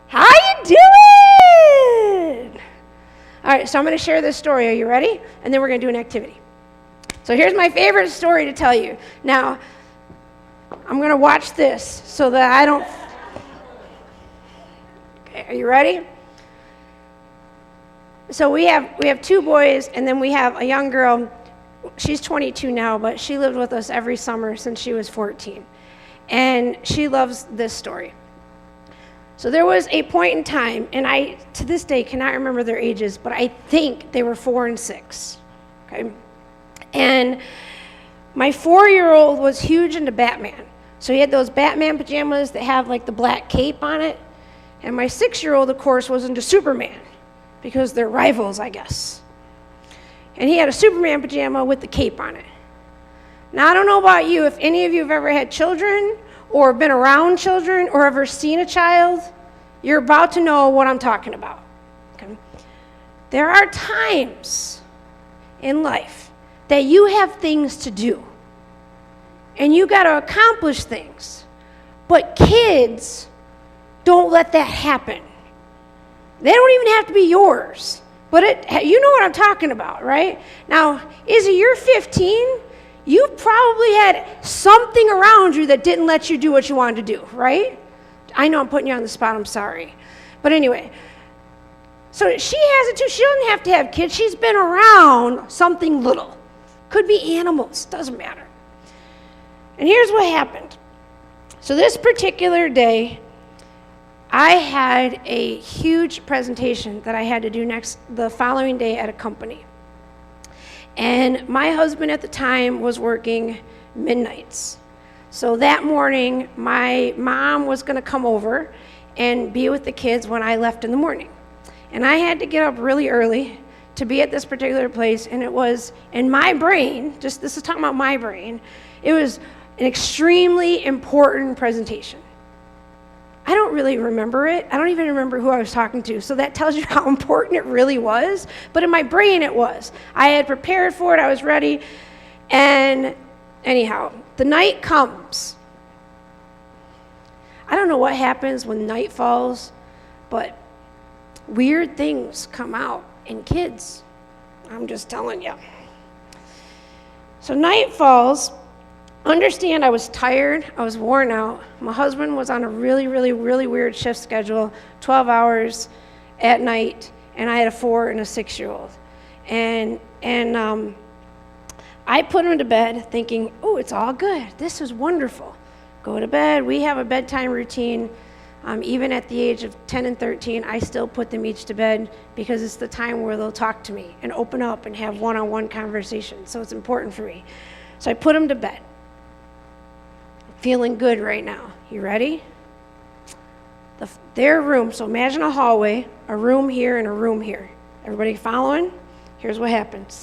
How you doing? All right, so I'm going to share this story. Are you ready? And then we're going to do an activity. So here's my favorite story to tell you. Now, I'm going to watch this so that I don't... Okay, are you ready? So we have two boys, and then we have a young girl. She's 22 now, but she lived with us every summer since she was 14. And she loves this story. So there was a point in time, and I, to this day, cannot remember their ages, but I think they were 4 and 6. Okay? And my 4-year-old was huge into Batman. So he had those Batman pajamas that have like the black cape on it. And my 6-year-old, of course, was into Superman, because they're rivals, I guess. And he had a Superman pajama with the cape on it. Now, I don't know about you, if any of you have ever had children or been around children or ever seen a child, you're about to know what I'm talking about. Okay? There are times in life that you have things to do, and you got to accomplish things. But kids don't let that happen. They don't even have to be yours. But you know what I'm talking about, right? Now, Izzy, you're 15. You probably had something around you that didn't let you do what you wanted to do, right? I know I'm putting you on the spot. I'm sorry. But anyway, so she has it too. She doesn't have to have kids. She's been around something little. Could be animals. Doesn't matter. And here's what happened. So this particular day, I had a huge presentation that I had to do the following day at a company. And my husband at the time was working midnights. So that morning, my mom was going to come over and be with the kids when I left in the morning. And I had to get up really early to be at this particular place, and it was in my brain, this is talking about my brain, it was an extremely important presentation. I don't really remember it. I don't even remember who I was talking to, so that tells you how important it really was. But in my brain it was. I had prepared for it, I was ready, and anyhow, the night comes. I don't know what happens when night falls, but weird things come out in kids. I'm just telling you. So night falls. Understand, I was tired. I was worn out. My husband was on a really, really, really weird shift schedule, 12 hours at night, and I had a 4 and a 6-year-old. And I put him to bed thinking, oh, it's all good. This is wonderful. Go to bed. We have a bedtime routine. Even at the age of 10 and 13, I still put them each to bed because it's the time where they'll talk to me and open up and have one-on-one conversations. So it's important for me. So I put them to bed. I'm feeling good right now. You ready? Their room, so imagine a hallway, a room here and a room here. Everybody following? Here's what happens.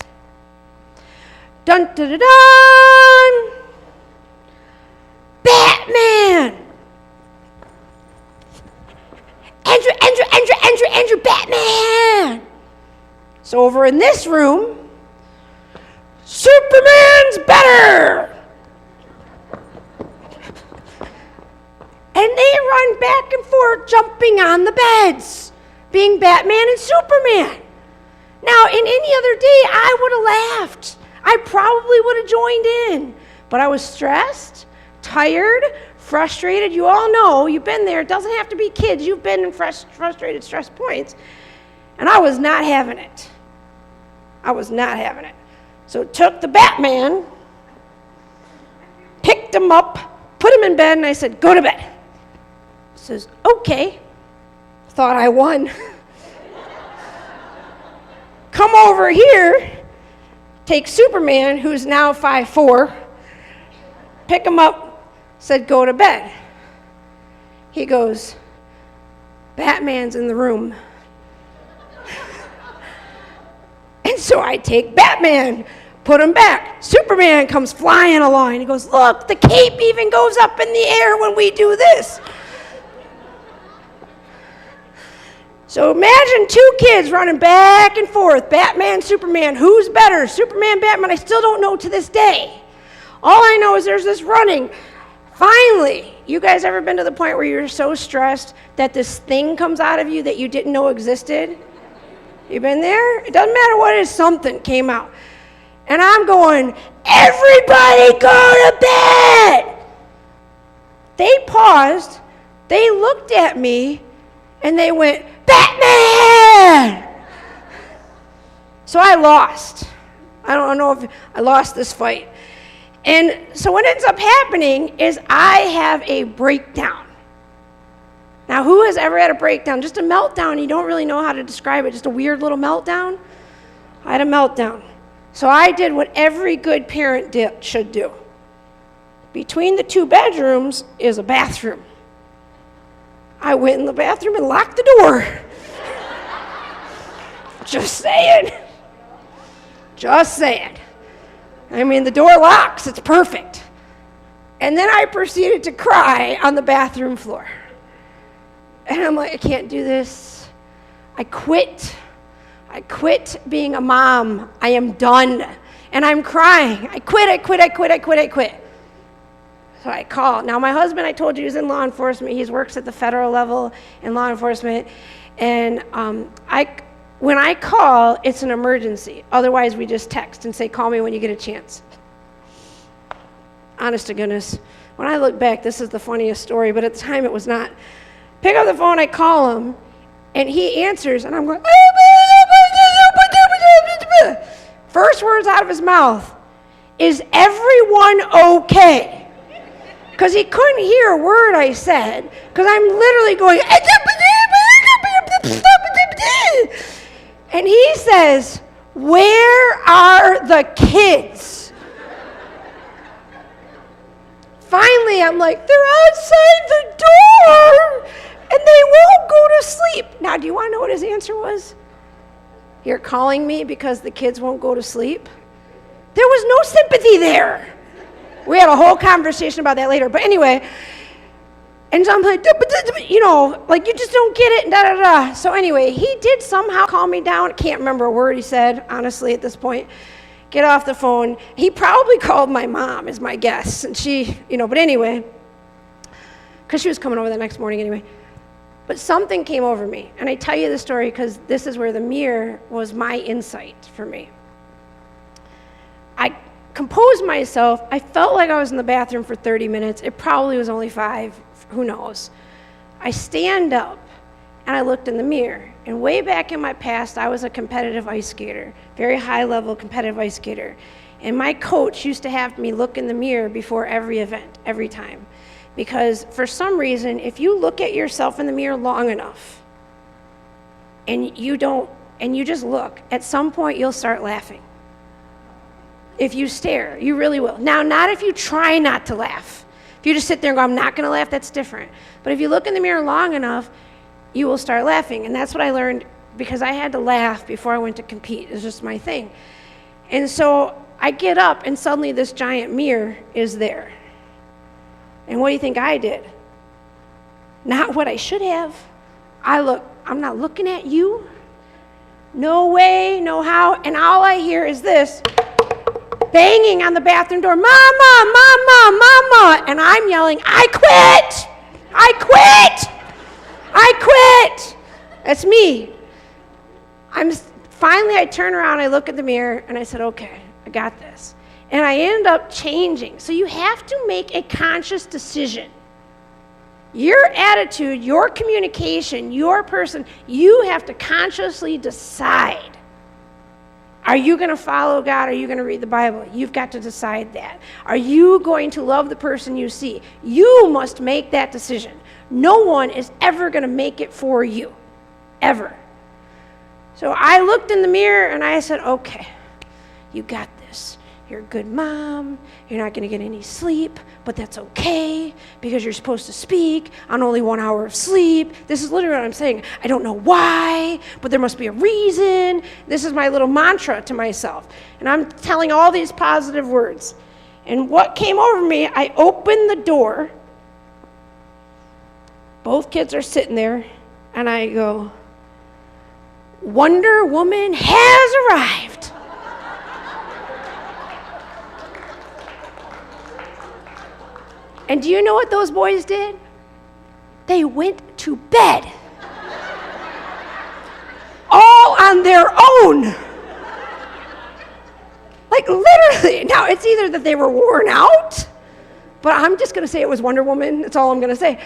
Dun dun dun dun! Batman! Andrew, Batman! So over in this room, Superman's better! And they run back and forth, jumping on the beds, being Batman and Superman. Now, in any other day, I would have laughed. I probably would have joined in. But I was stressed, tired, frustrated. You all know, you've been there. It doesn't have to be kids. You've been in frustrated, stress points. And I was not having it. I was not having it. So took the Batman, picked him up, put him in bed, and I said, go to bed. He says, okay. Thought I won. Come over here, take Superman, who's now 5'4", pick him up, said, go to bed. He goes, Batman's in the room. And so I take Batman, put him back. Superman comes flying along, and he goes, look, the cape even goes up in the air when we do this. So imagine 2 kids running back and forth, Batman, Superman. Who's better, Superman, Batman? I still don't know to this day. All I know is there's this running. Finally, you guys ever been to the point where you're so stressed that this thing comes out of you that you didn't know existed? You been there? It doesn't matter what it is, something came out. And I'm going, everybody go to bed! They paused, they looked at me, and they went, Batman! So I lost. I don't know if I lost this fight. And so what ends up happening is I have a breakdown. Now, who has ever had a breakdown? Just a meltdown. You don't really know how to describe it. Just a weird little meltdown. I had a meltdown. So I did what every good parent should do. Between the 2 bedrooms is a bathroom. I went in the bathroom and locked the door. Just saying. Just saying. I mean, the door locks. It's perfect. And then I proceeded to cry on the bathroom floor. And I'm like, I can't do this. I quit. I quit being a mom. I am done. And I'm crying. I quit. So I call. Now, my husband, I told you, is in law enforcement. He works at the federal level in law enforcement. And when I call, it's an emergency. Otherwise, we just text and say, call me when you get a chance. Honest to goodness. When I look back, this is the funniest story, but at the time it was not. Pick up the phone, I call him, and he answers, and I'm going, first words out of his mouth, is everyone okay? because he couldn't hear a word I said, because I'm literally going, and he says, "Where are the kids?" Finally, I'm like, "They're outside the door, and they won't go to sleep." Now, do you want to know what his answer was? "You're calling me because the kids won't go to sleep?" There was no sympathy there. We had a whole conversation about that later. But anyway, and so I'm like, like you just don't get it, and da-da-da. So anyway, he did somehow calm me down. Can't remember a word he said, honestly, at this point. Get off the phone. He probably called my mom, is my guess. And she, but anyway, because she was coming over the next morning anyway. But something came over me. And I tell you this story because this is where the mirror was my insight for me. I composed myself. I felt like I was in the bathroom for 30 minutes. It probably was only 5. Who knows? I stand up and I looked in the mirror. And way back in my past, I was a competitive ice skater, very high-level competitive ice skater. And my coach used to have me look in the mirror before every event, every time. Because for some reason, if you look at yourself in the mirror long enough, and you just look, at some point you'll start laughing. If you stare, you really will. Now, not if you try not to laugh. If you just sit there and go, "I'm not going to laugh," that's different. But if you look in the mirror long enough, you will start laughing. And that's what I learned because I had to laugh before I went to compete. It's just my thing. And so I get up and suddenly this giant mirror is there. And what do you think I did? Not what I should have. I'm not looking at you. No way, no how. And all I hear is this banging on the bathroom door, "Mama, mama, mama." And I'm yelling, "I quit! I quit! I quit!" That's me. Finally, I turn around, I look at the mirror, and I said, "Okay, I got this." And I end up changing. So you have to make a conscious decision. Your attitude, your communication, your person, you have to consciously decide. Are you going to follow God? Are you going to read the Bible? You've got to decide that. Are you going to love the person you see? You must make that decision. No one is ever going to make it for you, ever. So I looked in the mirror and I said, "Okay, you got this. You're a good mom. You're not going to get any sleep, but that's okay because you're supposed to speak on only 1 hour of sleep." This is literally what I'm saying. I don't know why, but there must be a reason. This is my little mantra to myself. And I'm telling all these positive words. And what came over me, I opened the door. Both kids are sitting there, and I go, "Wonder Woman has arrived." And do you know what those boys did? They went to bed. All on their own. Like literally. Now, it's either that they were worn out, but I'm just going to say it was Wonder Woman. That's all I'm going to say.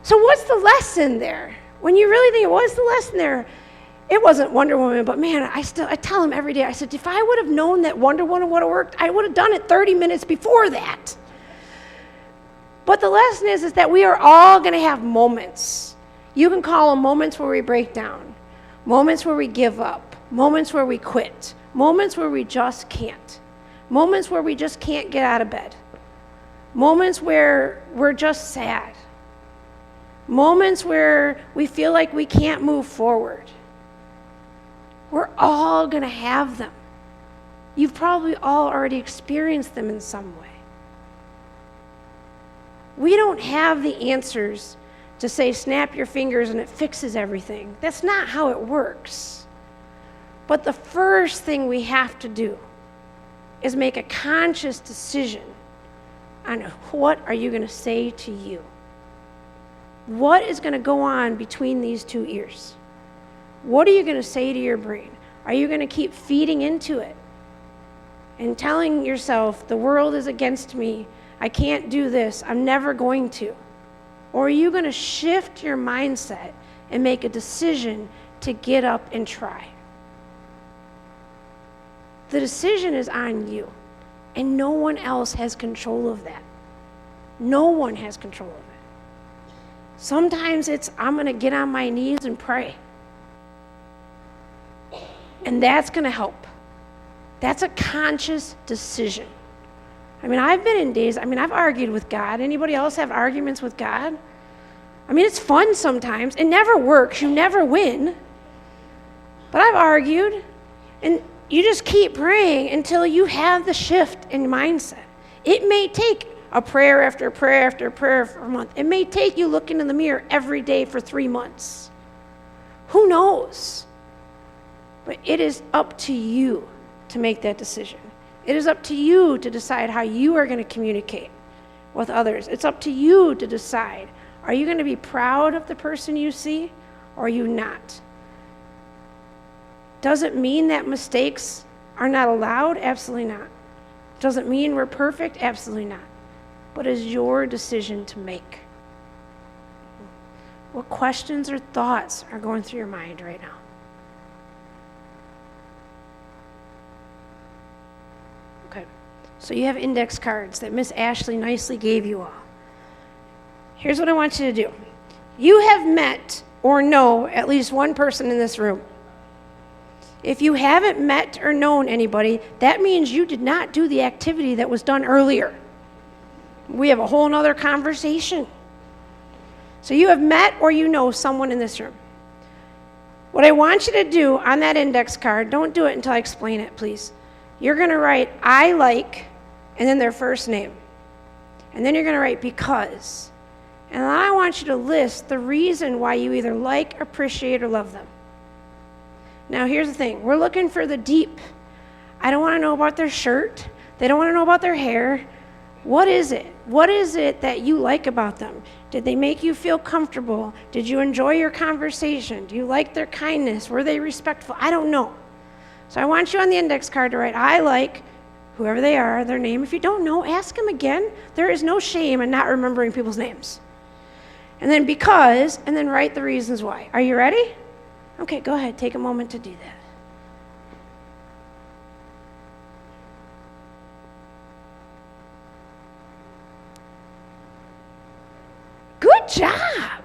So what's the lesson there? When you really think, what's the lesson there? It wasn't Wonder Woman, but man, I tell him every day, I said, if I would have known that Wonder Woman would have worked, I would have done it 30 minutes before that. But the lesson is that we are all going to have moments. You can call them moments where we break down, moments where we give up, moments where we quit, moments where we just can't, moments where we just can't get out of bed, moments where we're just sad, moments where we feel like we can't move forward. We're all going to have them. You've probably all already experienced them in some way. We don't have the answers to say snap your fingers and it fixes everything. That's not how it works. But the first thing we have to do is make a conscious decision on what are you going to say to you. What is going to go on between these two ears? What are you going to say to your brain? Are you going to keep feeding into it and telling yourself the world is against me, I can't do this, I'm never going to? Or are you going to shift your mindset and make a decision to get up and try? The decision is on you, and no one else has control of that. No one has control of it. Sometimes it's, I'm going to get on my knees and pray. And that's going to help. That's a conscious decision. I mean, I've been in days, I've argued with God. Anybody else have arguments with God? It's fun sometimes. It never works. You never win. But I've argued, and you just keep praying until you have the shift in mindset. It may take a prayer after prayer after prayer for a month. It may take you looking in the mirror every day for 3 months. Who knows? But it is up to you to make that decision. It is up to you to decide how you are going to communicate with others. It's up to you to decide, are you going to be proud of the person you see, or are you not? Does it mean that mistakes are not allowed? Absolutely not. Does it mean we're perfect? Absolutely not. But it's your decision to make. What questions or thoughts are going through your mind right now? Okay. So you have index cards that Miss Ashley nicely gave you all. Here's what I want you to do. You have met or know at least one person in this room. If you haven't met or known anybody, that means you did not do the activity that was done earlier. We have a whole nother conversation. So you have met or you know someone in this room. What I want you to do on that index card, don't do it until I explain it, please. You're going to write, I like, and then their first name. And then you're going to write because. And then I want you to list the reason why you either like, appreciate, or love them. Now, here's the thing. We're looking for the deep. I don't want to know about their shirt. They don't want to know about their hair. What is it? What is it that you like about them? Did they make you feel comfortable? Did you enjoy your conversation? Do you like their kindness? Were they respectful? I don't know. So I want you on the index card to write, I like whoever they are, their name. If you don't know, ask them again. There is no shame in not remembering people's names. And then because, and then write the reasons why. Are you ready? Okay, go ahead. Take a moment to do that. Good job.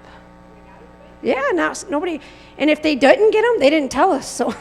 Yeah, now nobody, and if they didn't get them, they didn't tell us, so.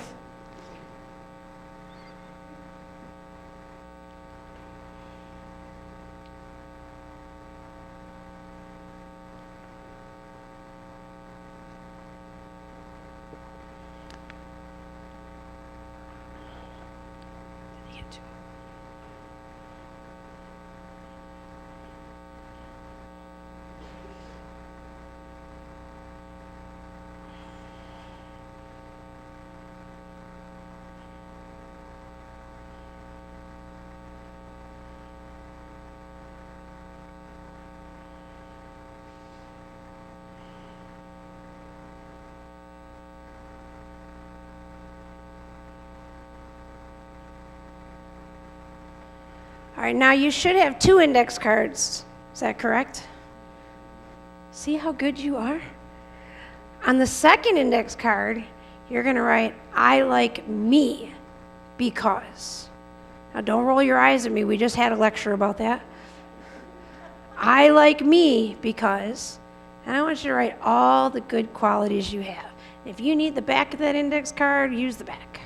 All right, now you should have 2 index cards. Is that correct? See how good you are? On the second index card, you're going to write, I like me because. Now don't roll your eyes at me. We just had a lecture about that. I like me because. And I want you to write all the good qualities you have. If you need the back of that index card, use the back.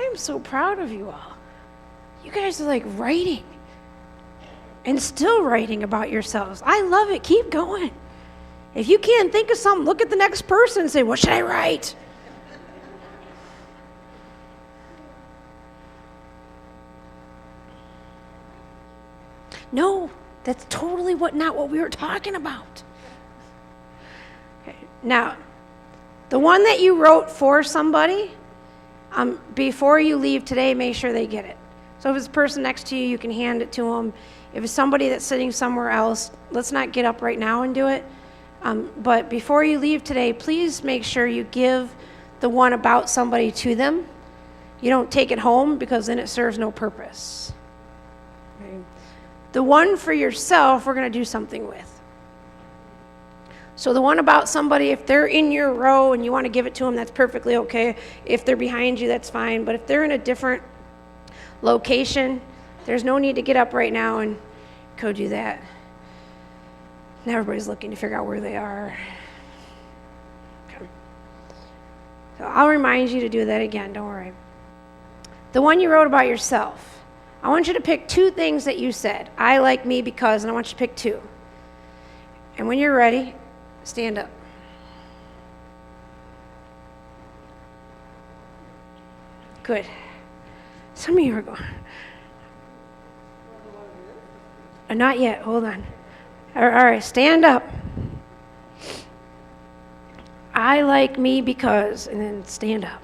I'm so proud of you all. You guys are like writing. and still writing about yourselves. I love it. Keep going. If you can't think of something, look at the next person and say, what should I write? No, that's totally not what we were talking about. Okay. Now, the one that you wrote for somebody, before you leave today, make sure they get it. So if it's a person next to you, you can hand it to them. If it's somebody that's sitting somewhere else, let's not get up right now and do it. But before you leave today, please make sure you give the one about somebody to them. You don't take it home because then it serves no purpose. Okay. The one for yourself, we're going to do something with. So the one about somebody, if they're in your row and you want to give it to them, that's perfectly okay. If they're behind you, that's fine. But if they're in a different location, there's no need to get up right now and go do that. Now everybody's looking to figure out where they are. Okay. So I'll remind you to do that again, don't worry. The one you wrote about yourself, I want you to pick 2 things that you said. I like me because, and I want you to pick 2. And when you're ready, stand up. Good. Some of you are going. Not yet. Hold on. All right, stand up. I like me because, and then stand up.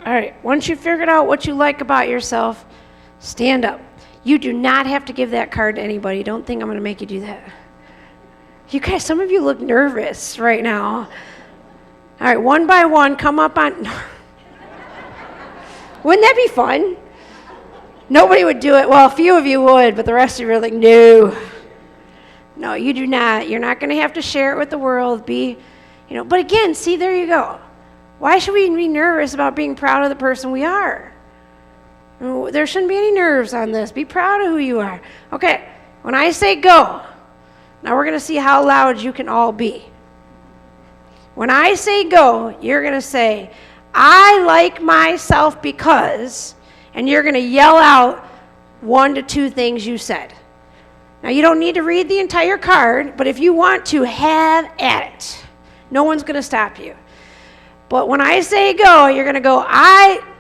All right, once you've figured out what you like about yourself, stand up. You do not have to give that card to anybody. Don't think I'm going to make you do that. You guys, some of you look nervous right now. All right, one by one, come up on. Wouldn't that be fun? Nobody would do it. Well, a few of you would, but the rest of you are like, no. No, you do not. You're not going to have to share it with the world. But again, see, there you go. Why should we be nervous about being proud of the person we are? There shouldn't be any nerves on this. Be proud of who you are. Okay, when I say go, now we're going to see how loud you can all be. When I say go, you're going to say, I like myself because, and you're going to yell out 1 to 2 things you said. Now, you don't need to read the entire card, but if you want to, have at it. No one's going to stop you. But when I say go, you're going to go,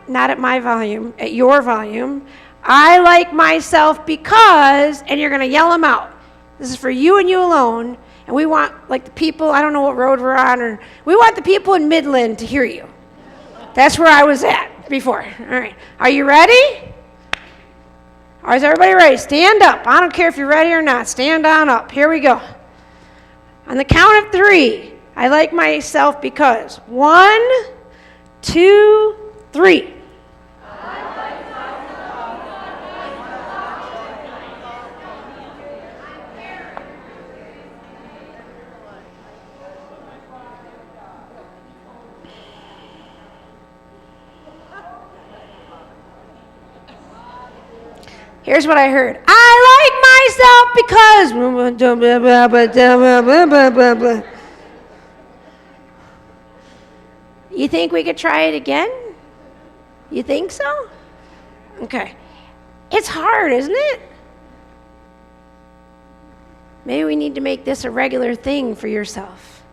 not at my volume, at your volume. I like myself because, and you're going to yell them out. This is for you and you alone. And we want, like the people, I don't know what road we're on, we want the people in Midland to hear you. That's where I was at before. All right. Are you ready? Or is everybody ready? Stand up. I don't care if you're ready or not. Stand on up. Here we go. On the count of 3. I like myself because 1, 2, 3. Here's what I heard. I like myself because. You think we could try it again? You think so? Okay. It's hard, isn't it? Maybe we need to make this a regular thing for yourself.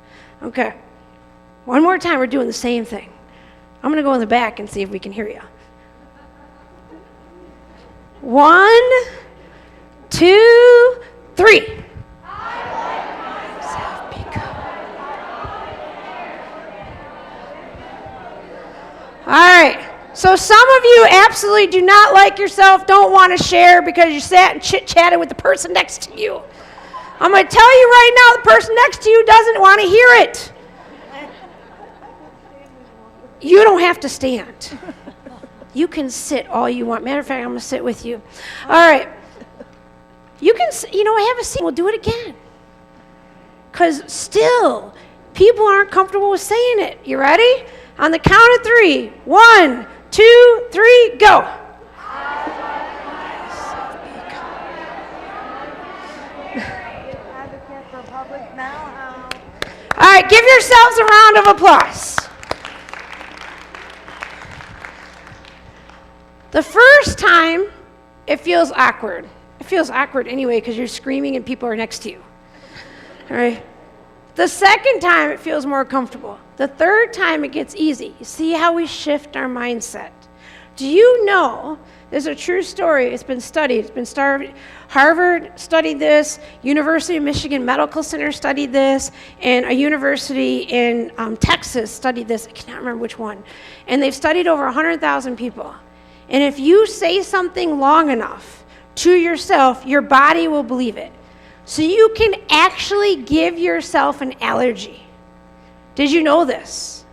Okay. One more time, we're doing the same thing. I'm going to go in the back and see if we can hear you. 1, 2, 3. All right, so some of you absolutely do not like yourself, don't want to share because you sat and chit-chatted with the person next to you. I'm going to tell you right now, the person next to you doesn't want to hear it. You don't have to stand. You can sit all you want. Matter of fact, I'm going to sit with you. All right. You can, I have a seat. We'll do it again. Because still, people aren't comfortable with saying it. You ready? On the count of 3. 1, 2, 3, go. All right, give yourselves a round of applause. The first time, it feels awkward. It feels awkward anyway because you're screaming and people are next to you. All right. The second time, it feels more comfortable. The third time, it gets easy. You see how we shift our mindset. Do you know, there's a true story. It's been studied. It's been studied. Harvard studied this. University of Michigan Medical Center studied this. And a university in Texas studied this. I cannot remember which one. And they've studied over 100,000 people. And if you say something long enough to yourself, your body will believe it. So you can actually give yourself an allergy. Did you know this?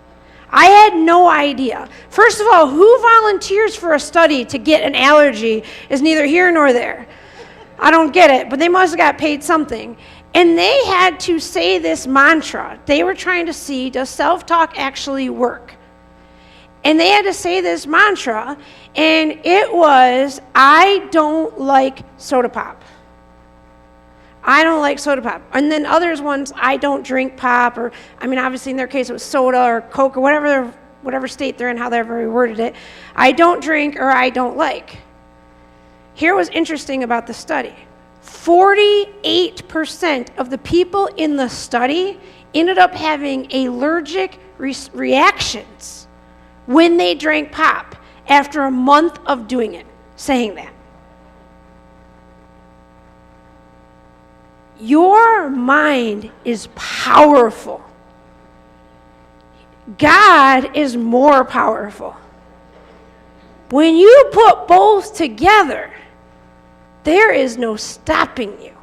I had no idea. First of all, who volunteers for a study to get an allergy is neither here nor there. I don't get it, but they must have got paid something. And they had to say this mantra. They were trying to see, does self-talk actually work? And they had to say this mantra, and it was, I don't like soda pop. I don't like soda pop. And then others ones, I don't drink pop, or, obviously in their case it was soda or Coke or whatever state they're in, however we worded it. I don't drink or I don't like. Here was interesting about the study. 48% of the people in the study ended up having allergic reactions when they drank pop after a month of doing it, saying that. Your mind is powerful. God is more powerful. When you put both together, there is no stopping you.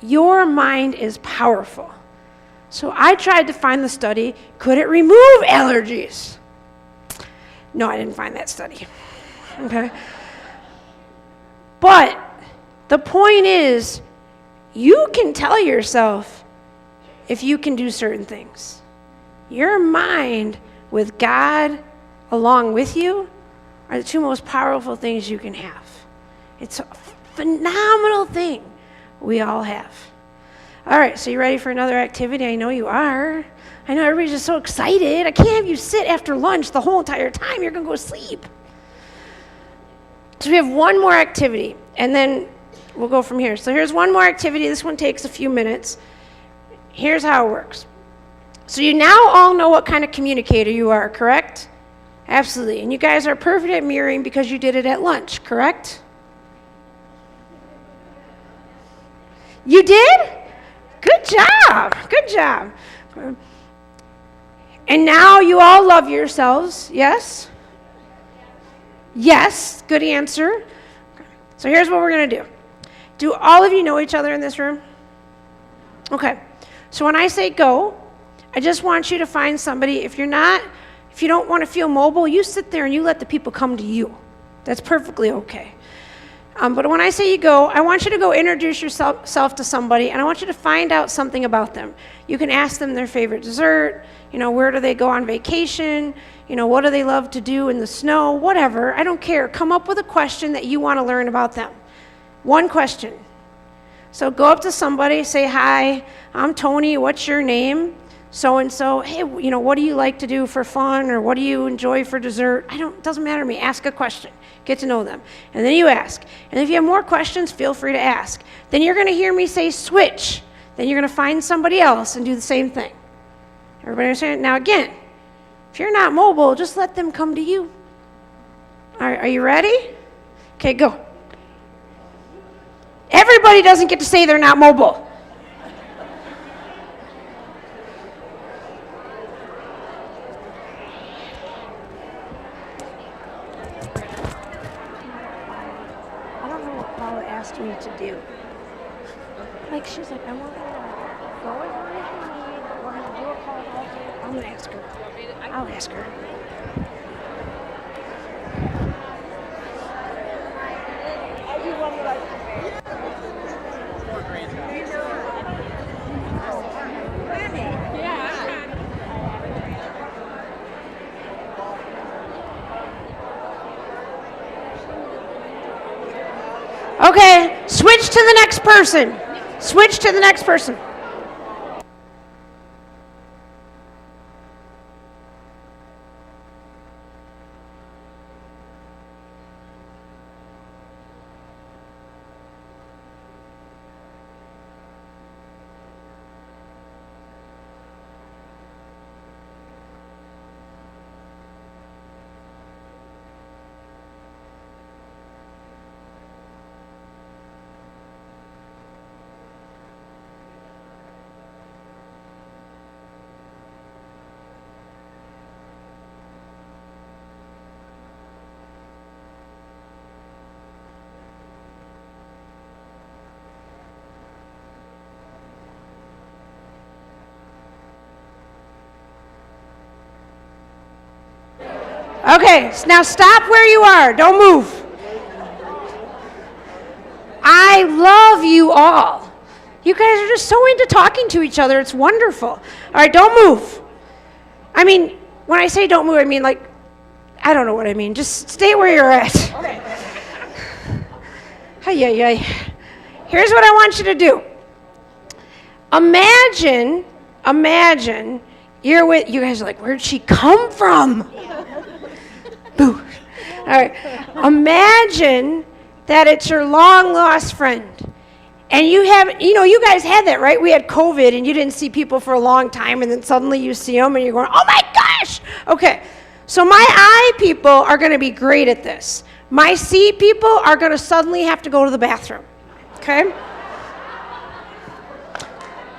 Your mind is powerful. So I tried to find the study. Could it remove allergies? No, I didn't find that study. Okay? But the point is, you can tell yourself if you can do certain things. Your mind with God along with you are the two most powerful things you can have. It's a phenomenal thing we all have. All right, so you ready for another activity? I know you are. I know everybody's just so excited. I can't have you sit after lunch the whole entire time. You're going to go to sleep. So we have one more activity, and then we'll go from here. So here's one more activity. This one takes a few minutes. Here's how it works. So you now all know what kind of communicator you are, correct? Absolutely. And you guys are perfect at mirroring because you did it at lunch, correct? You did? Good job. Good job. And now you all love yourselves, yes? Yes, good answer. So here's what we're going to do. Do all of you know each other in this room? Okay. So when I say go, I just want you to find somebody. If you don't want to feel mobile, you sit there and you let the people come to you. That's perfectly okay. But when I say you go, I want you to go introduce yourself to somebody, and I want you to find out something about them. You can ask them their favorite dessert, where do they go on vacation, what do they love to do in the snow, whatever. I don't care. Come up with a question that you want to learn about them. One question. So go up to somebody, say, hi, I'm Toni, what's your name? So-and-so, hey, what do you like to do for fun, or what do you enjoy for dessert? It doesn't matter to me. Ask a question. Get to know them. And then you ask. And if you have more questions, feel free to ask. Then you're going to hear me say switch. Then you're going to find somebody else and do the same thing. Everybody understand? Now again, if you're not mobile, just let them come to you. All right, are you ready? Okay, go. Everybody doesn't get to say they're not mobile. Me to do. She's like, I want to go as long as you need. We're going to do a call also. I'm gonna ask her. I'll ask her. Okay, switch to the next person. Switch to the next person. Okay, now stop where you are. Don't move. I love you all. You guys are just so into talking to each other. It's wonderful. All right, don't move. I mean, when I say don't move, I mean like, I don't know what I mean. Just stay where you're at. Okay. Hey. Here's what I want you to do. Imagine, you're with, you guys are like, where'd she come from? Boo. All right. Imagine that it's your long lost friend. And you guys had that, right? We had COVID and you didn't see people for a long time and then suddenly you see them and you're going, oh my gosh. Okay. So my I people are going to be great at this. My C people are going to suddenly have to go to the bathroom. Okay?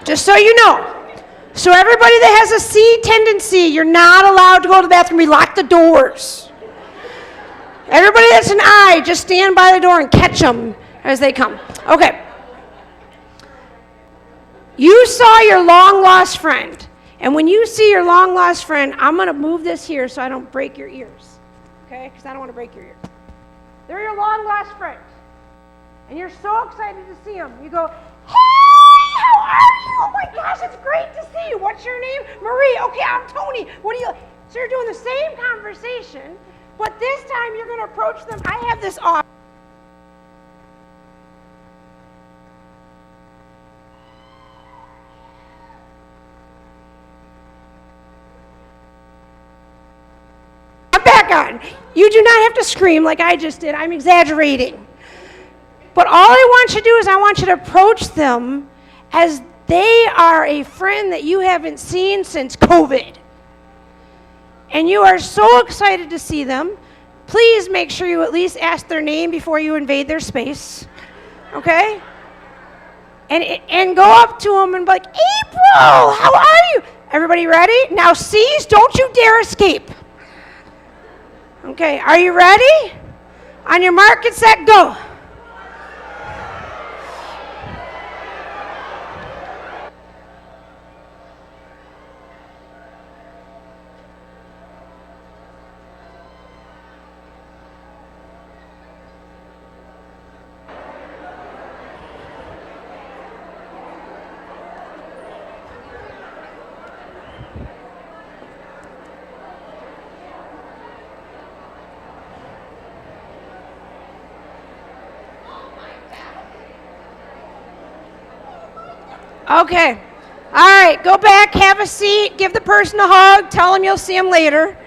Just so you know. So everybody that has a C tendency, you're not allowed to go to the bathroom. We lock the doors. Everybody that's an I, just stand by the door and catch them as they come. Okay. You saw your long-lost friend. And when you see your long-lost friend, I'm going to move this here so I don't break your ears. Okay? Because I don't want to break your ears. They're your long-lost friend. And you're so excited to see them. You go, hey, how are you? Oh my gosh, it's great to see you. What's your name? Marie. Okay, I'm Toni. What do you... So you're doing the same conversation, but this time you're going to approach them. I have this off. I'm back on. You do not have to scream like I just did. I'm exaggerating. But all I want you to do is I want you to approach them as they are a friend that you haven't seen since COVID. And you are so excited to see them. Please make sure you at least ask their name before you invade their space. Okay? And go up to them and be like, April, how are you? Everybody ready? Now, C's, don't you dare escape. Okay, are you ready? On your mark, get set, go. Okay. All right, go back, have a seat, give the person a hug, tell them you'll see them later.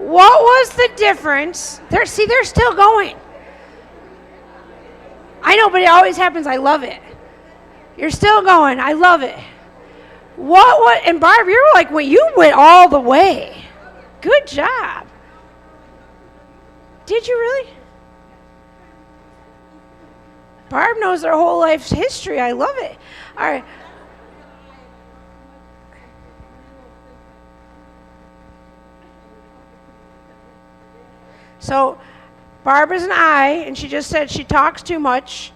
What was the difference? They're still going. I know, but it always happens. I love it. You're still going. I love it. What, and Barb, you're like, well, you went all the way. Good job. Did you really? Barb knows their whole life's history. I love it. All right. So, Barb is an I, and she just said she talks too much,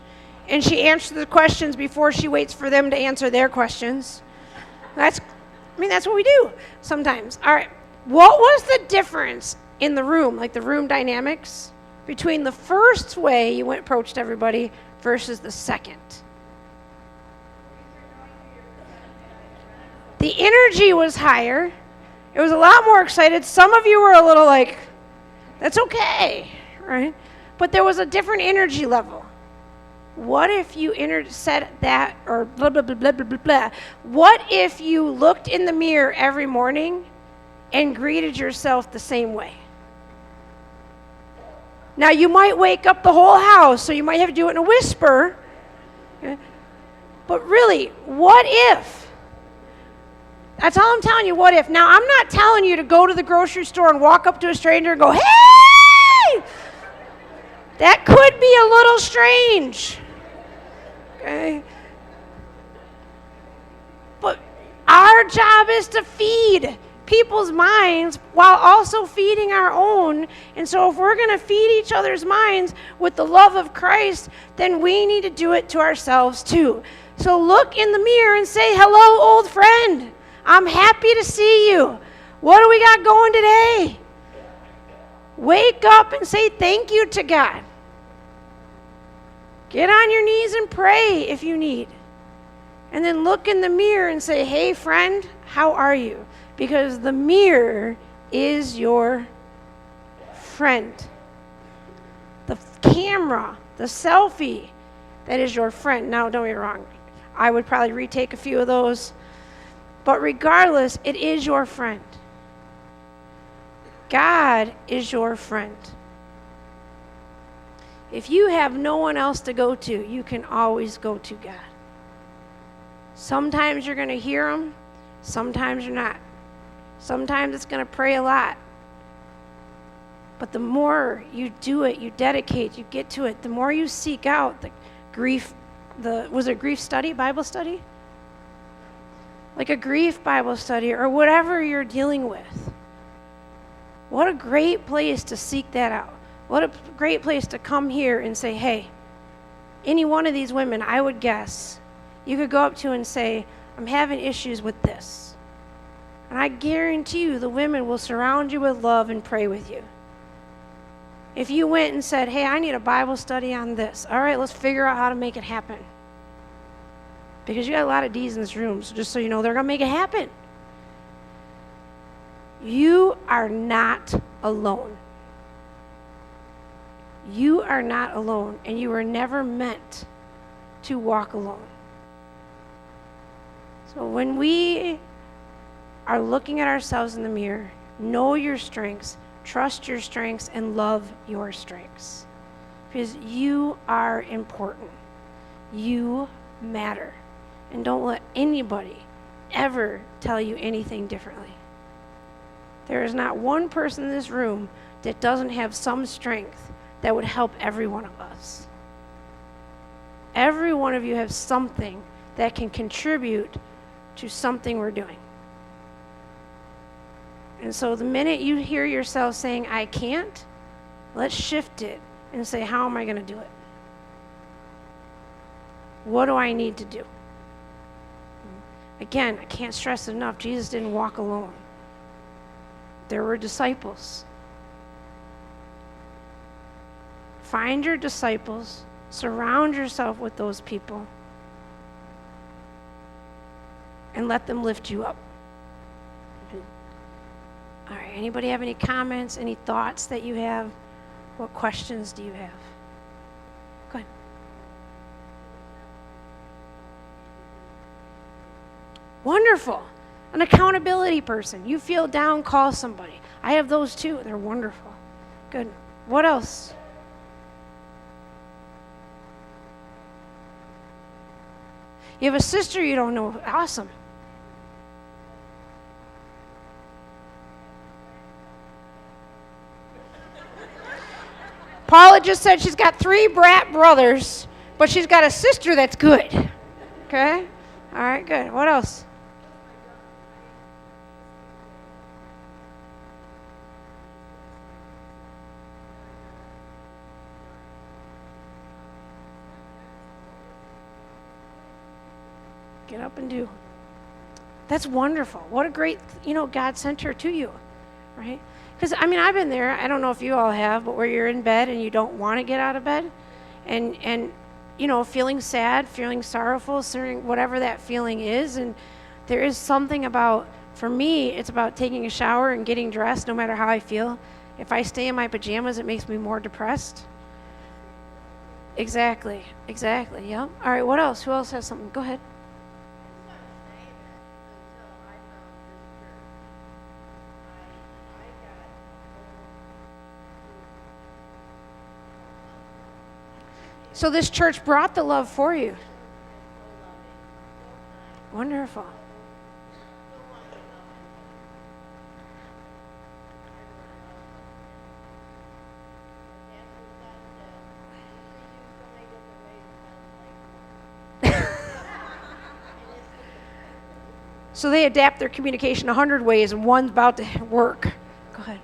and she answers the questions before she waits for them to answer their questions. That's what we do sometimes. All right. What was the difference in the room, like the room dynamics, between the first way you approached everybody versus the second? The energy was higher. It was a lot more excited. Some of you were a little like, that's okay, right? But there was a different energy level. What if you said that, or blah, blah, blah, blah, blah, blah, blah? What if you looked in the mirror every morning and greeted yourself the same way? Now, you might wake up the whole house, so you might have to do it in a whisper. Okay? But really, what if? That's all I'm telling you, what if. Now, I'm not telling you to go to the grocery store and walk up to a stranger and go, hey! That could be a little strange. Okay? But our job is to feed people's minds while also feeding our own. And so if we're going to feed each other's minds with the love of Christ, then we need to do it to ourselves too. So look in the mirror and say, hello, old friend. I'm happy to see you. What do we got going today? Wake up and say thank you to God. Get on your knees and pray if you need. And then look in the mirror and say, hey, friend, how are you? Because the mirror is your friend. The camera, the selfie, that is your friend. Now, don't get me wrong. I would probably retake a few of those. But regardless, it is your friend. God is your friend. If you have no one else to go to, you can always go to God. Sometimes you're going to hear Him, sometimes you're not. Sometimes it's going to pray a lot. But the more you do it, you dedicate, you get to it, the more you seek out the grief, was it grief study, Bible study? Like a grief Bible study or whatever you're dealing with. What a great place to seek that out. What a great place to come here and say, hey, any one of these women, I would guess, you could go up to and say, I'm having issues with this. And I guarantee you the women will surround you with love and pray with you. If you went and said, hey, I need a Bible study on this. All right, let's figure out how to make it happen. Because you got a lot of D's in this room, so just so you know, they're going to make it happen. You are not alone. You are not alone, and you were never meant to walk alone. So when we are looking at ourselves in the mirror, know your strengths, trust your strengths, and love your strengths. Because you are important. You matter. And don't let anybody ever tell you anything differently. There is not one person in this room that doesn't have some strength that would help every one of us. Every one of you have something that can contribute to something we're doing. And so the minute you hear yourself saying, I can't, let's shift it and say, how am I going to do it? What do I need to do? Again, I can't stress it enough, Jesus didn't walk alone. There were disciples. Find your disciples, surround yourself with those people, and let them lift you up. All right, anybody have any comments, any thoughts that you have? What questions do you have? Go ahead. Wonderful. An accountability person. You feel down, call somebody. I have those too. They're wonderful. Good. What else? You have a sister you don't know. Awesome. Paula just said she's got 3 brat brothers, but she's got a sister that's good. Okay? All right, good. What else? Get up and do. That's wonderful. What a great, God sent her to you, right? Because, I've been there. I don't know if you all have, but where you're in bed and you don't want to get out of bed and feeling sad, feeling sorrowful, whatever that feeling is. And there is something about, for me, it's about taking a shower and getting dressed no matter how I feel. If I stay in my pajamas, it makes me more depressed. Exactly. Yeah. All right, what else? Who else has something? Go ahead. So this church brought the love for you. Wonderful. So they adapt their communication 100 ways, and one's about to work. Go ahead.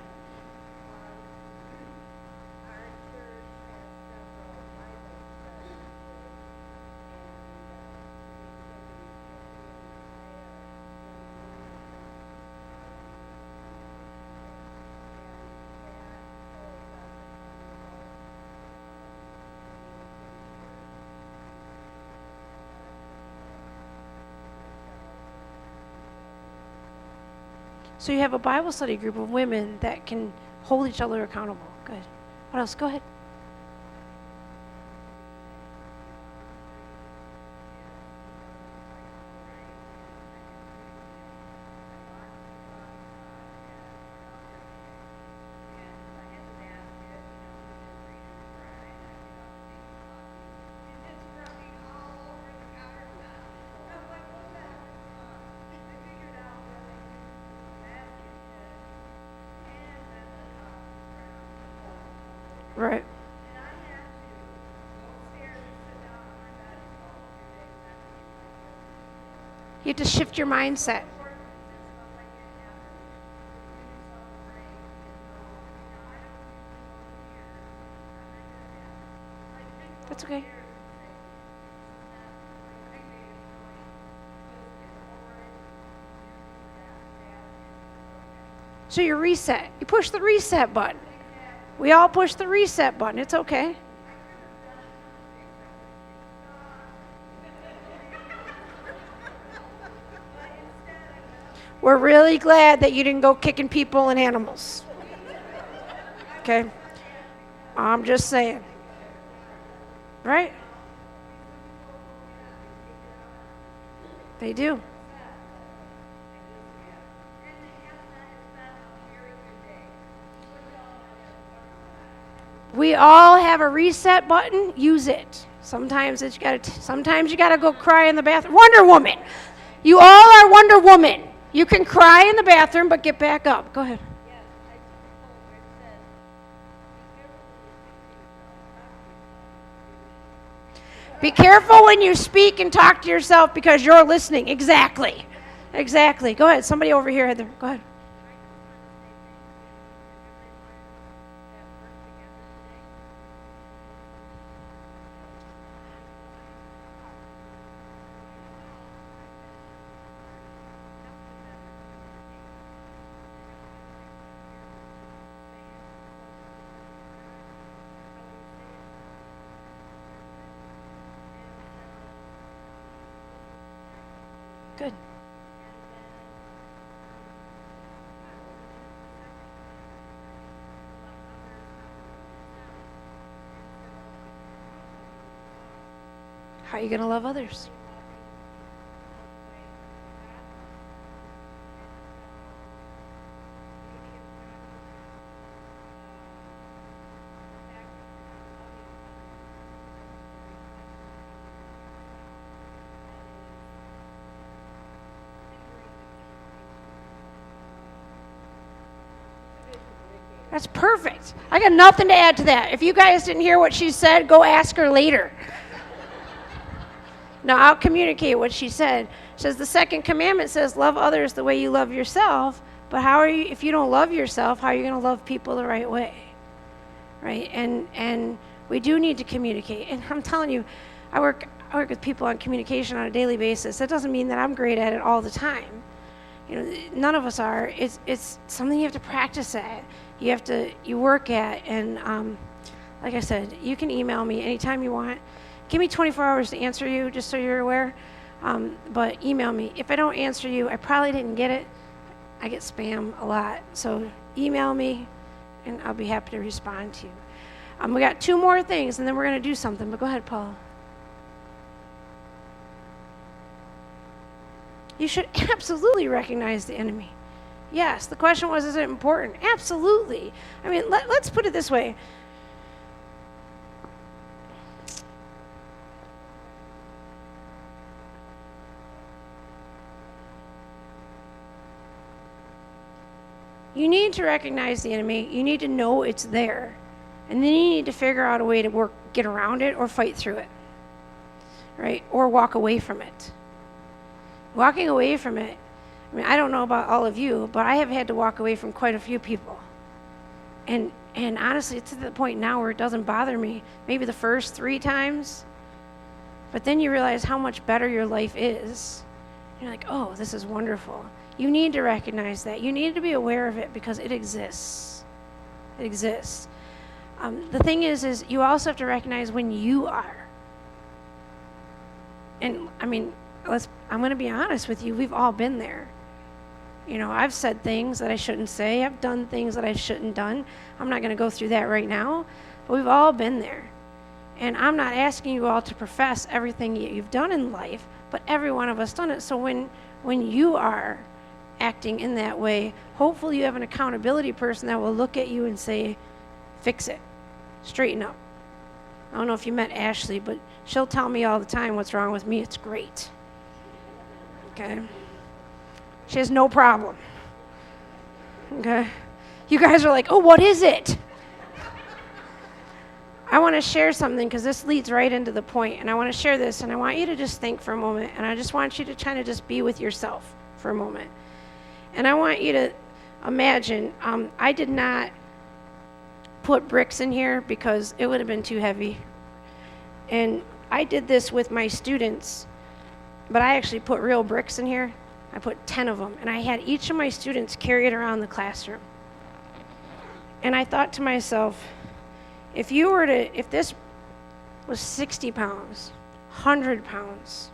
So you have a Bible study group of women that can hold each other accountable. Good. What else? Go ahead. Right. You have to shift your mindset. That's okay. So you reset. You push the reset button. We all push the reset button. It's okay. We're really glad that you didn't go kicking people and animals. Okay? I'm just saying. Right? They do. We all have a reset button. Use it. Sometimes you gotta go cry in the bathroom. Wonder Woman. You all are Wonder Woman. You can cry in the bathroom, but get back up. Go ahead. Be careful when you speak and talk to yourself because you're listening. Exactly. Go ahead. Somebody over here, Heather. Go ahead. Good. How are you going to love others? That's perfect. I got nothing to add to that. If you guys didn't hear what she said, go ask her later. No, I'll communicate what she said. She says the second commandment says, love others the way you love yourself. But how are you, if you don't love yourself, how are you going to love people the right way? Right? And we do need to communicate. And I'm telling you, I work with people on communication on a daily basis. That doesn't mean that I'm great at it all the time. None of us are. It's something you have to practice at. You work at. And like I said, you can email me anytime you want. Give me 24 hours to answer you, just so you're aware. But email me. If I don't answer you, I probably didn't get it. I get spam a lot. So email me, and I'll be happy to respond to you. We got 2 more things, and then we're going to do something. But go ahead, Paul. You should absolutely recognize the enemy. Yes, the question was, is it important? Absolutely. I mean, let's put it this way. You need to recognize the enemy. You need to know it's there. And then you need to figure out a way to get around it or fight through it. Right? Or walk away from it. Walking away from it, I mean, I don't know about all of you, but I have had to walk away from quite a few people. And honestly, it's to the point now where it doesn't bother me. Maybe the first 3 times. But then you realize how much better your life is. You're like, oh, this is wonderful. You need to recognize that. You need to be aware of it because it exists. It exists. The thing is you also have to recognize when you are. And I mean, I'm going to be honest with you. We've all been there. I've said things that I shouldn't say. I've done things that I shouldn't done. I'm not going to go through that right now. But we've all been there. And I'm not asking you all to profess everything you've done in life, but every one of us done it. So when you are acting in that way, hopefully you have an accountability person that will look at you and say, fix it, straighten up. I don't know if you met Ashley, but she'll tell me all the time what's wrong with me. It's great. Okay? She has no problem. Okay? You guys are like, oh, what is it? I want to share something because this leads right into the point, and I want to share this, and I want you to just think for a moment, and I just want you to kind of just be with yourself for a moment. And I want you to imagine, I did not put bricks in here because it would have been too heavy. And I did this with my students, but I actually put real bricks in here. I put 10 of them, and I had each of my students carry it around the classroom. And I thought to myself, if this was 60 pounds, 100 pounds,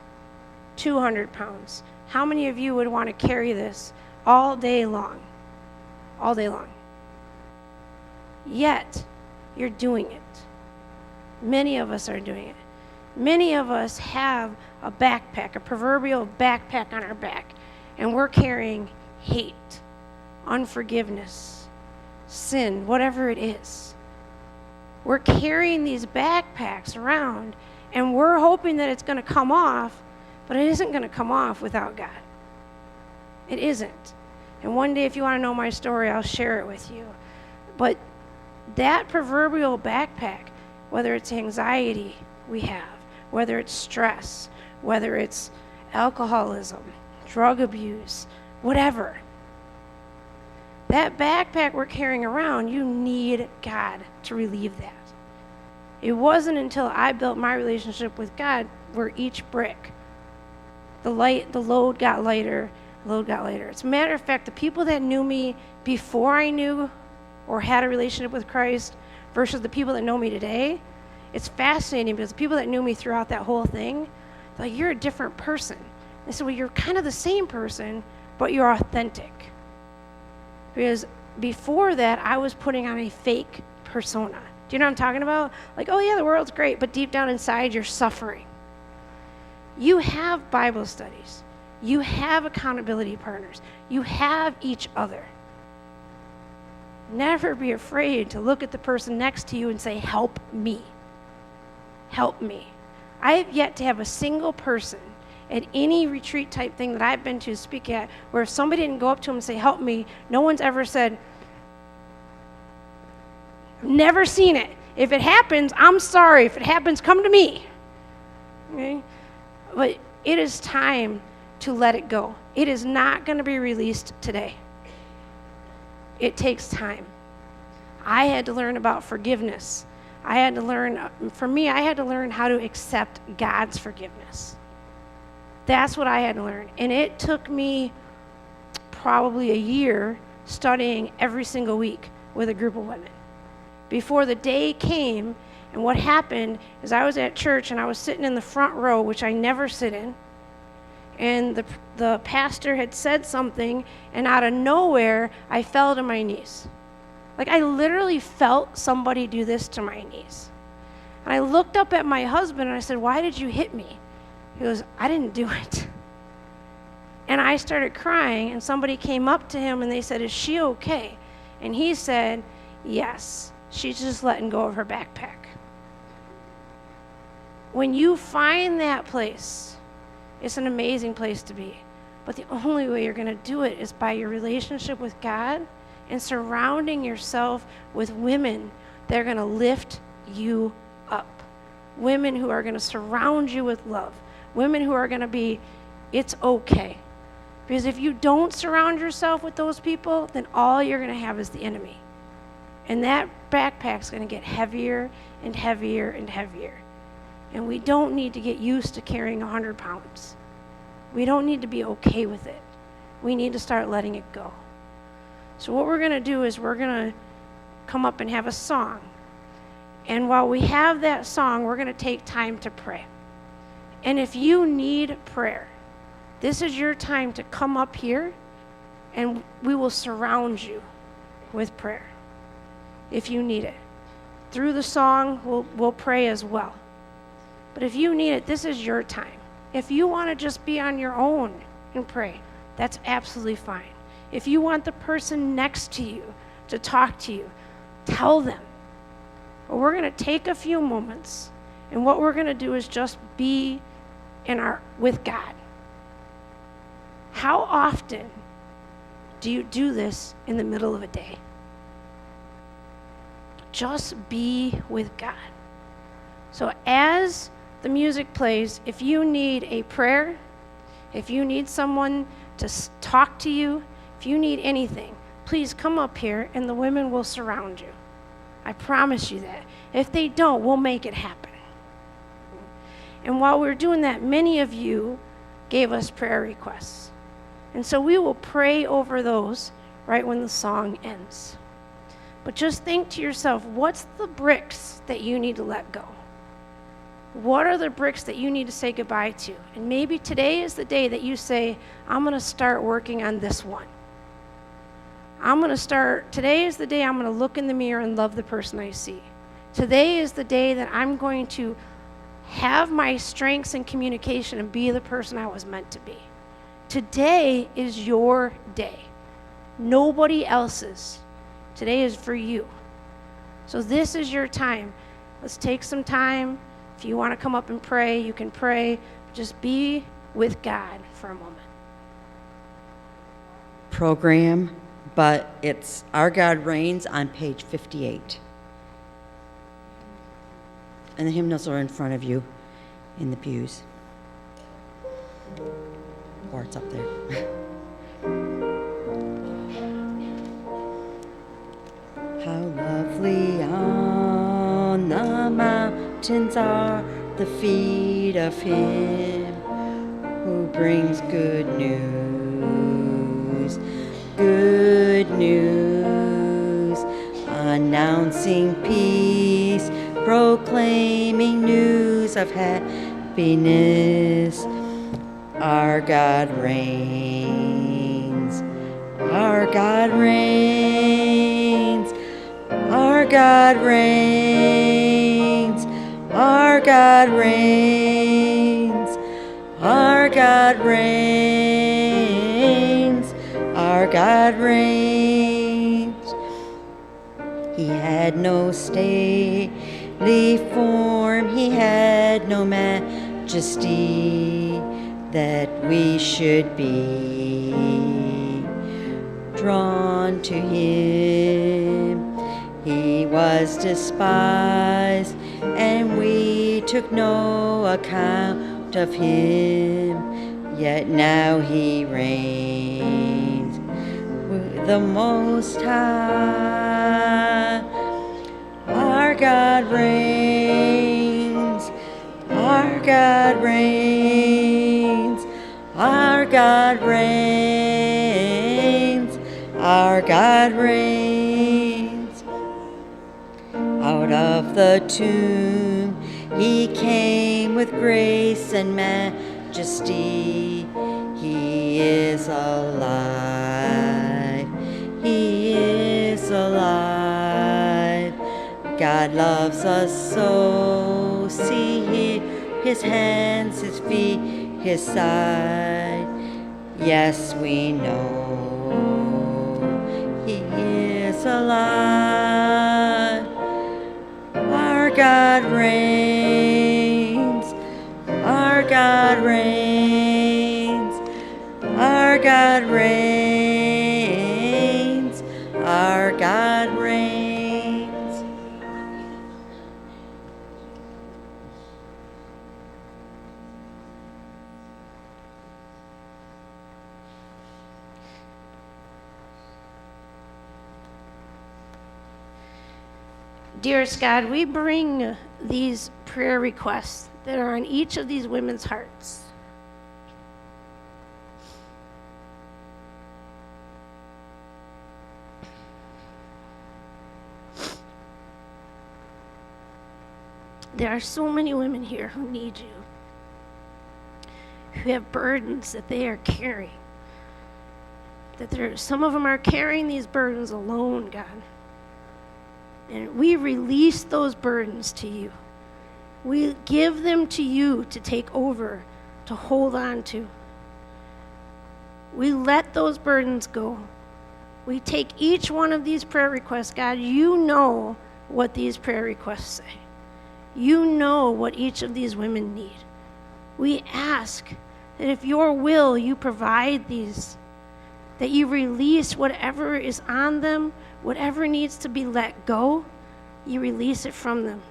200 pounds, how many of you would want to carry this all day long? All day long. Yet, you're doing it. Many of us are doing it. Many of us have a backpack, a proverbial backpack on our back, and we're carrying hate, unforgiveness, sin, whatever it is. We're carrying these backpacks around, and we're hoping that it's going to come off, but it isn't going to come off without God. It isn't. And one day, if you want to know my story, I'll share it with you. But that proverbial backpack, whether it's anxiety we have, whether it's stress, whether it's alcoholism, drug abuse, whatever, that backpack we're carrying around, you need God to relieve that. It wasn't until I built my relationship with God where each brick, the load got lighter, As a matter of fact, the people that knew me before I knew or had a relationship with Christ versus the people that know me today, it's fascinating because the people that knew me throughout that whole thing, they're like, you're a different person. They said, well, you're kind of the same person, but you're authentic. Because before that, I was putting on a fake persona. Do you know what I'm talking about? Like, oh yeah, the world's great, but deep down inside, you're suffering. You have Bible studies. You have accountability partners. You have each other. Never be afraid to look at the person next to you and say, help me. Help me. I have yet to have a single person at any retreat type thing that I've been to speak at where if somebody didn't go up to them and say, help me, no one's ever said, Never seen it. If it happens, I'm sorry. If it happens, come to me. Okay? But it is time to let it go. It is not going to be released today. It takes time. I had to learn about forgiveness. I had to learn how to accept God's forgiveness. That's what I had to learn. And it took me probably a year studying every single week with a group of women. Before the day came, and what happened is I was at church and I was sitting in the front row, which I never sit in, and the pastor had said something, and out of nowhere, I fell to my knees. Like, I literally felt somebody do this to my knees. And I looked up at my husband and I said, "Why did you hit me?" He goes, "I didn't do it." And I started crying, and somebody came up to him and they said, "Is she okay?" And he said, "Yes, she's just letting go of her backpack." When you find that place, it's an amazing place to be. But the only way you're going to do it is by your relationship with God and surrounding yourself with women that are going to lift you up. Women who are going to surround you with love. Women who are going to be, it's okay. Because if you don't surround yourself with those people, then all you're going to have is the enemy. And that backpack's going to get heavier and heavier and heavier. And we don't need to get used to carrying 100 pounds. We don't need to be okay with it. We need to start letting it go. So what we're going to do is we're going to come up and have a song. And while we have that song, we're going to take time to pray. And if you need prayer, this is your time to come up here and we will surround you with prayer if you need it. Through the song, we'll pray as well. But if you need it, this is your time. If you want to just be on your own and pray, that's absolutely fine. If you want the person next to you to talk to you, tell them. But we're going to take a few moments, and what we're going to do is just be with God. How often do you do this in the middle of a day? Just be with God. So as the music plays, if you need a prayer, if you need someone to talk to you, if you need anything, please come up here and the women will surround you. I promise you that. If they don't, we'll make it happen. And while we're doing that, many of you gave us prayer requests. And so we will pray over those right when the song ends. But just think to yourself, what's the bricks that you need to let go? What are the bricks that you need to say goodbye to? And maybe today is the day that you say, I'm going to start working on this one. Today is the day I'm going to look in the mirror and love the person I see. Today is the day that I'm going to have my strengths in communication and be the person I was meant to be. Today is your day. Nobody else's. Today is for you. So this is your time. Let's take some time. If you want to come up and pray, you can pray. Just be with God for a moment. Program, but it's Our God Reigns on page 58. And the hymnals are in front of you in the pews. Or it's up there. How lovely on the mountains are the feet of him who brings good news, announcing peace, proclaiming news of happiness. Our God reigns, our God reigns, our God reigns, our God reigns, our God reigns, our God reigns. He had no stately form, he had no majesty that we should be drawn to him. He was despised, and we took no account of him. Yet now he reigns with the Most High. Our God reigns. Our God reigns. Our God reigns. Our God reigns. Out of the tomb he came with grace and majesty. He is alive. He is alive. God loves us so. See his hands, his feet, his side. Yes, we know he is alive. Our God reigns. Our God reigns. Our God reigns. Our God reigns. Dearest God, we bring these prayer requests that are on each of these women's hearts. There are so many women here who need you, who have burdens that they are carrying. Some of them are carrying these burdens alone, God. And we release those burdens to you. We give them to you to take over, to hold on to. We let those burdens go. We take each one of these prayer requests. God, you know what these prayer requests say. You know what each of these women need. We ask that if your will, you provide these, that you release whatever is on them, whatever needs to be let go, you release it from them.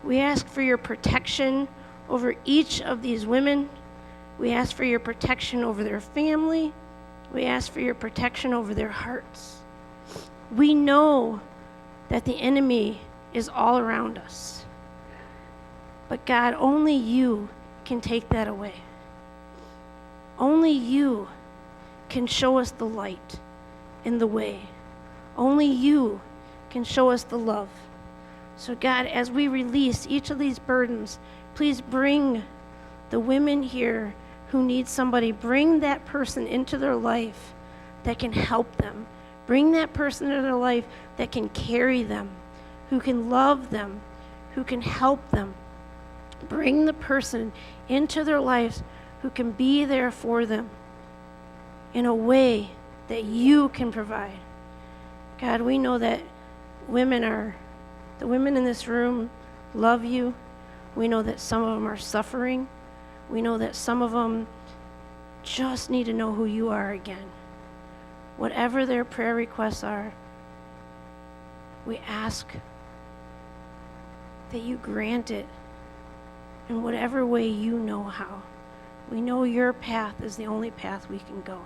We ask for your protection over each of these women. We ask for your protection over their family. We ask for your protection over their hearts. We know that the enemy is all around us. But God, only you can take that away. Only you can show us the light and the way. Only you can show us the love. So God, as we release each of these burdens, please bring the women here who need somebody. Bring that person into their life that can help them. Bring that person into their life that can carry them, who can love them, who can help them. Bring the person into their lives who can be there for them in a way that you can provide. God, we know that the women in this room love you. We know that some of them are suffering. We know that some of them just need to know who you are again. Whatever their prayer requests are, we ask that you grant it in whatever way you know how. We know your path is the only path we can go.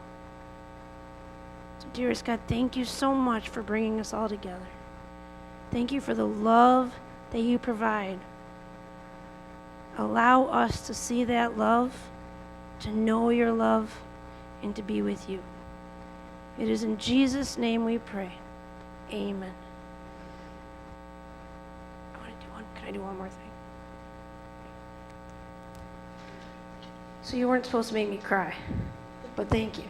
So, dearest God, thank you so much for bringing us all together. Thank you for the love that you provide. Allow us to see that love, to know your love, and to be with you. It is in Jesus' name we pray. Amen. Can I do one more thing? So you weren't supposed to make me cry, but thank you.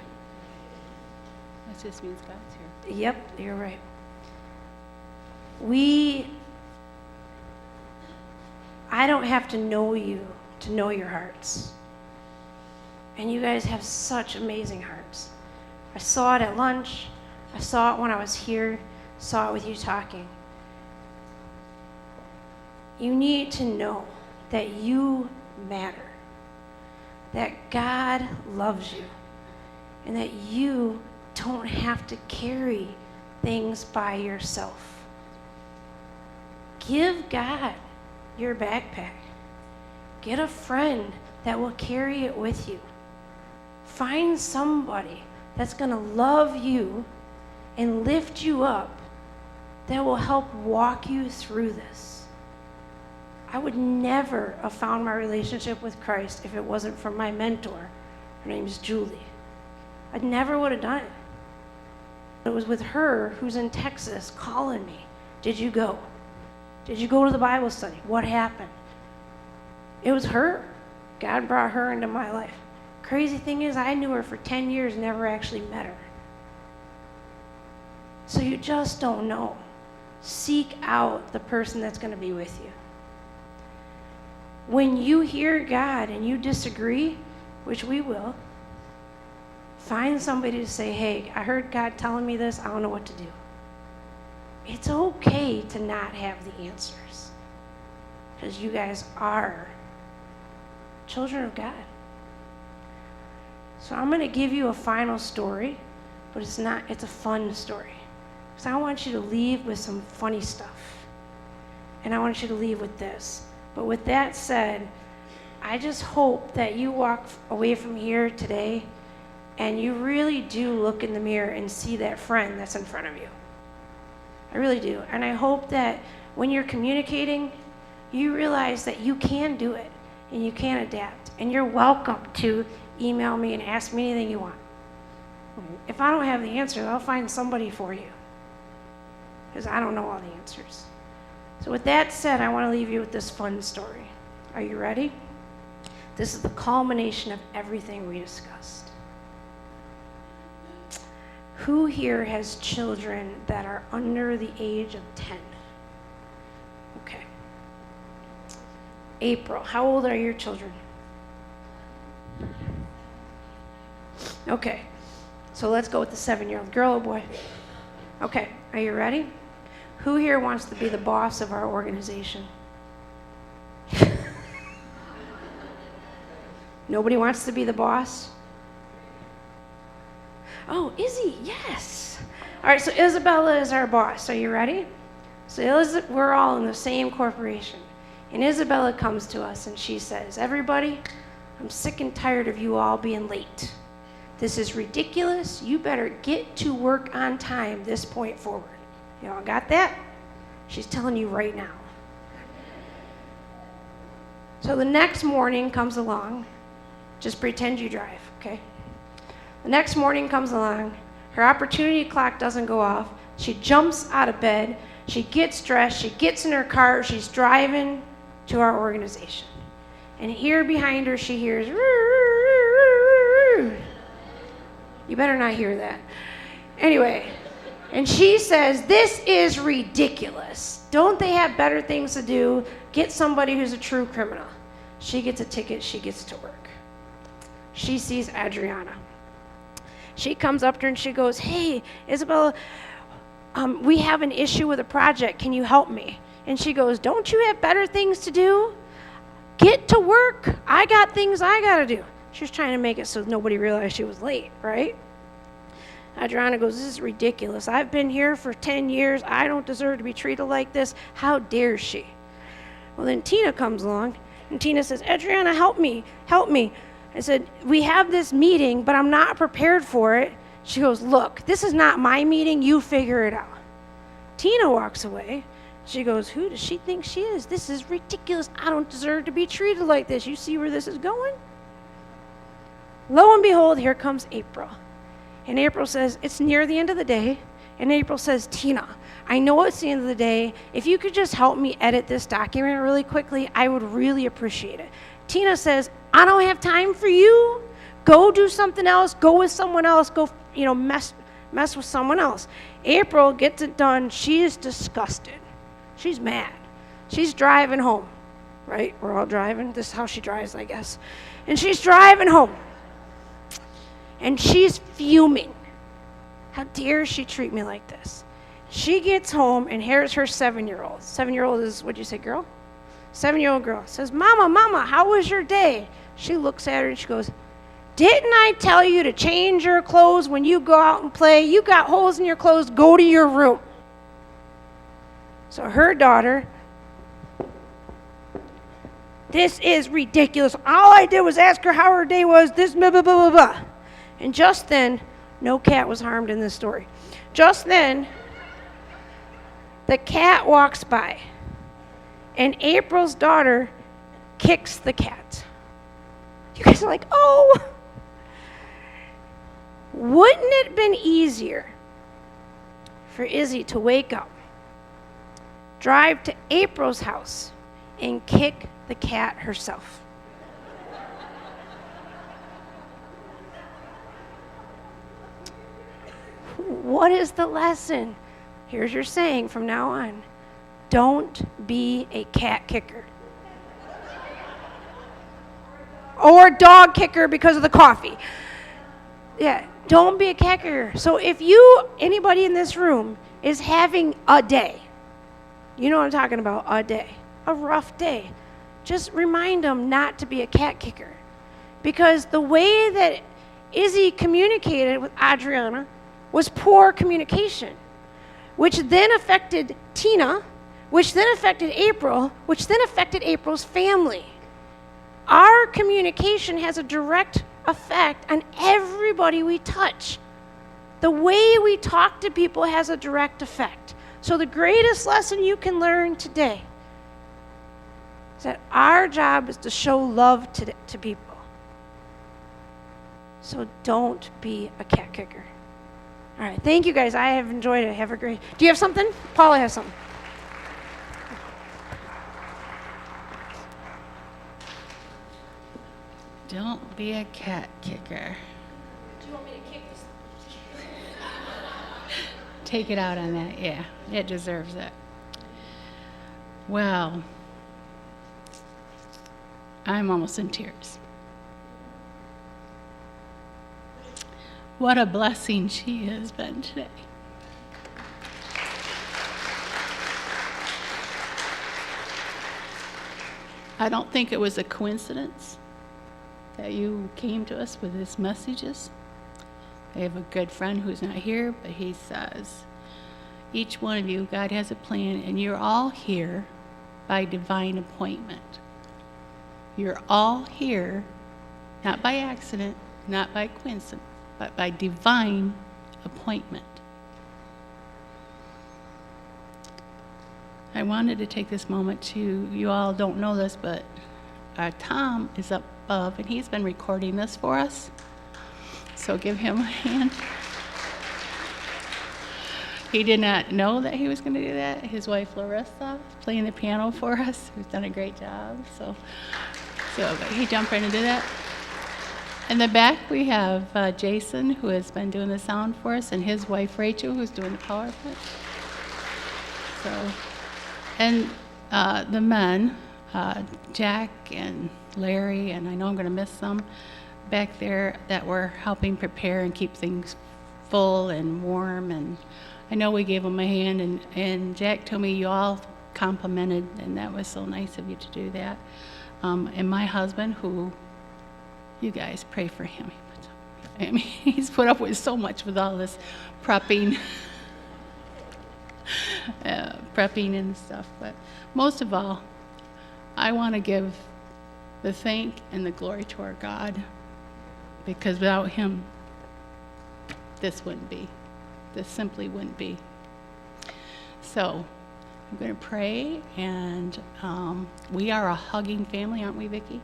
That just means God's here. Yep, you're right. I don't have to know you to know your hearts. And you guys have such amazing hearts. I saw it at lunch. I saw it when I was here. Saw it with you talking. You need to know that you matter. That God loves you. And that you don't have to carry things by yourself. Give God your backpack. Get a friend that will carry it with you. Find somebody that's going to love you and lift you up that will help walk you through this. I would never have found my relationship with Christ if it wasn't for my mentor. Her name is Julie. I never would have done it. It was with her, who's in Texas, calling me. Did you go? Did you go to the Bible study? What happened? It was her. God brought her into my life. Crazy thing is, I knew her for 10 years, never actually met her. So you just don't know. Seek out the person that's going to be with you. When you hear God and you disagree, which we will, find somebody to say, hey, I heard God telling me this, I don't know what to do. It's okay to not have the answers, because you guys are children of God. So I'm going to give you a final story, but it's a fun story. Because I want you to leave with some funny stuff. And I want you to leave with this. But with that said, I just hope that you walk away from here today and you really do look in the mirror and see that friend that's in front of you. I really do. And I hope that when you're communicating, you realize that you can do it and you can adapt. And you're welcome to email me and ask me anything you want. If I don't have the answers, I'll find somebody for you, because I don't know all the answers. So with that said, I want to leave you with this fun story. Are you ready? This is the culmination of everything we discussed. Who here has children that are under the age of 10? Okay. April, how old are your children? Okay, so let's go with the 7-year-old. Girl or boy? Okay, are you ready? Who here wants to be the boss of our organization? Nobody wants to be the boss? Oh, Izzy, yes. All right, so Isabella is our boss. Are you ready? So we're all in the same corporation. And Isabella comes to us and she says, everybody, I'm sick and tired of you all being late. This is ridiculous. You better get to work on time this point forward. You all got that? She's telling you right now. So the next morning comes along. Just pretend you drive, okay? The next morning comes along. Her opportunity clock doesn't go off. She jumps out of bed. She gets dressed. She gets in her car. She's driving to our organization. And here behind her, she hears, "Roo, roo, roo, roo, roo." You better not hear that. Anyway, and she says, this is ridiculous. Don't they have better things to do? Get somebody who's a true criminal. She gets a ticket. She gets to work. She sees Adriana. She comes up to her and she goes, hey, Isabella, we have an issue with a project. Can you help me? And she goes, don't you have better things to do? Get to work. I got things I got to do. She was trying to make it so nobody realized she was late, right? Adriana goes, this is ridiculous. I've been here for 10 years. I don't deserve to be treated like this. How dare she? Well, then Tina comes along, and Tina says, Adriana, help me, help me. I said, we have this meeting, but I'm not prepared for it. She goes, look, this is not my meeting. You figure it out. Tina walks away. She goes, who does she think she is? This is ridiculous. I don't deserve to be treated like this. You see where this is going? Lo and behold, here comes April. And April says, it's near the end of the day. And April says, Tina, I know it's the end of the day. If you could just help me edit this document really quickly, I would really appreciate it. Tina says, I don't have time for you. Go do something else. Go with someone else. Go, mess with someone else. April gets it done. She is disgusted. She's mad. She's driving home, right? We're all driving. This is how she drives, I guess. And she's driving home. And she's fuming. How dare she treat me like this? She gets home, and here's her 7-year-old. 7-year-old is, what'd you say, girl? 7-year-old girl says, Mama, how was your day? She looks at her and she goes, didn't I tell you to change your clothes when you go out and play? You got holes in your clothes. Go to your room. So her daughter this is ridiculous. All I did was ask her how her day was, this blah, blah, blah, blah, blah. And just then, no cat was harmed in this story. Just then, the cat walks by, and April's daughter kicks the cat. You guys are like, oh. Wouldn't it have been easier for Izzy to wake up, drive to April's house, and kick the cat herself? What is the lesson? Here's your saying from now on. Don't be a cat kicker. Or a dog kicker because of the coffee. Yeah, don't be a cat kicker. So if anybody in this room is having a day, you know what I'm talking about, a day, a rough day, just remind them not to be a cat kicker. Because the way that Izzy communicated with Adriana was poor communication, which then affected Tina, which then affected April, which then affected April's family. Our communication has a direct effect on everybody we touch. The way we talk to people has a direct effect. So the greatest lesson you can learn today is that our job is to show love to people. So don't be a cat kicker. All right, thank you guys. I have enjoyed it. Have a great. Do you have something? Paula has something. Don't be a cat kicker. Do you want me to kick this? Take it out on that, yeah. It deserves it. Well, I'm almost in tears. What a blessing she has been today. I don't think it was a coincidence that you came to us with these messages. I have a good friend who's not here, but he says, each one of you, God has a plan, and you're all here by divine appointment. You're all here, not by accident, not by coincidence, but by divine appointment. I wanted to take this moment to, you all don't know this, but Tom is up above, and he's been recording this for us. So give him a hand. He did not know that he was going to do that. His wife Larissa playing the piano for us, who's done a great job. So but he jumped right into that. In the back we have Jason, who has been doing the sound for us, and his wife Rachel, who's doing the PowerPoint. So, and the men, Jack and Larry, and I know I'm going to miss some back there that were helping prepare and keep things full and warm. And I know we gave them a hand, and Jack told me you all complimented, and that was so nice of you to do that. And my husband, who, you guys pray for him. He's put up with so much with all this prepping, prepping and stuff. But most of all, I want to give the thank and the glory to our God, because without him, this wouldn't be. This simply wouldn't be. So I'm going to pray, and we are a hugging family, aren't we, Vicki?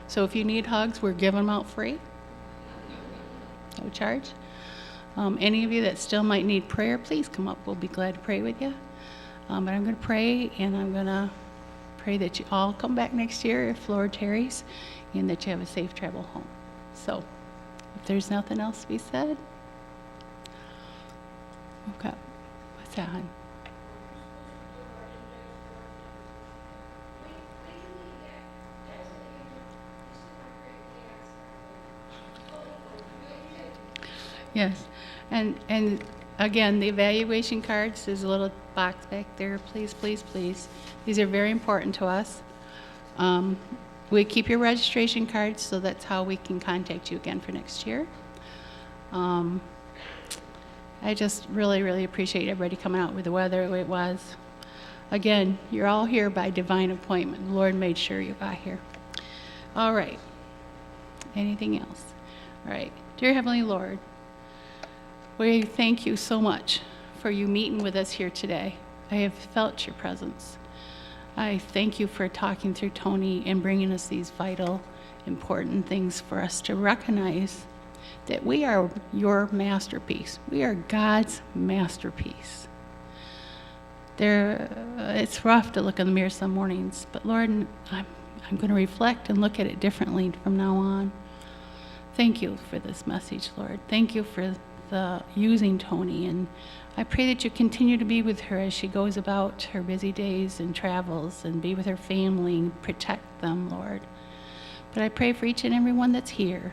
So if you need hugs, we're giving them out free. No charge. Any of you that still might need prayer, please come up. We'll be glad to pray with you. But I'm going to pray, and I'm going to pray that you all come back next year if Lord tarries, and that you have a safe travel home. So if there's nothing else to be said, okay. What's that, hon? Yes, and again, the evaluation cards, there's a little box back there. Please, please, please. These are very important to us. We keep your registration cards, so that's how we can contact you again for next year. I just really, really appreciate everybody coming out with the weather the way it was. Again, you're all here by divine appointment. The Lord made sure you got here. All right. Anything else? All right. Dear Heavenly Lord, we thank you so much for you meeting with us here today. I have felt your presence. I thank you for talking through Toni and bringing us these vital, important things for us to recognize that we are your masterpiece. We are God's masterpiece. It's rough to look in the mirror some mornings, but Lord, I'm going to reflect and look at it differently from now on. Thank you for this message, Lord. Thank you for the using Toni, and I pray that you continue to be with her as she goes about her busy days and travels, and be with her family and protect them, Lord. But I pray for each and every one that's here,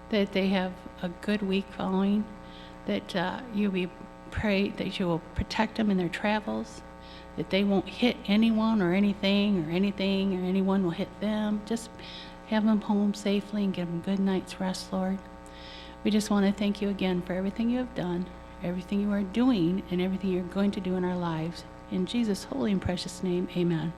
that they have a good week following, that pray that you will protect them in their travels, that they won't hit anyone or anything, or anyone will hit them. Just have them home safely and give them a good night's rest, Lord. We just want to thank you again for everything you have done, everything you are doing, and everything you're going to do in our lives. In Jesus' holy and precious name, amen.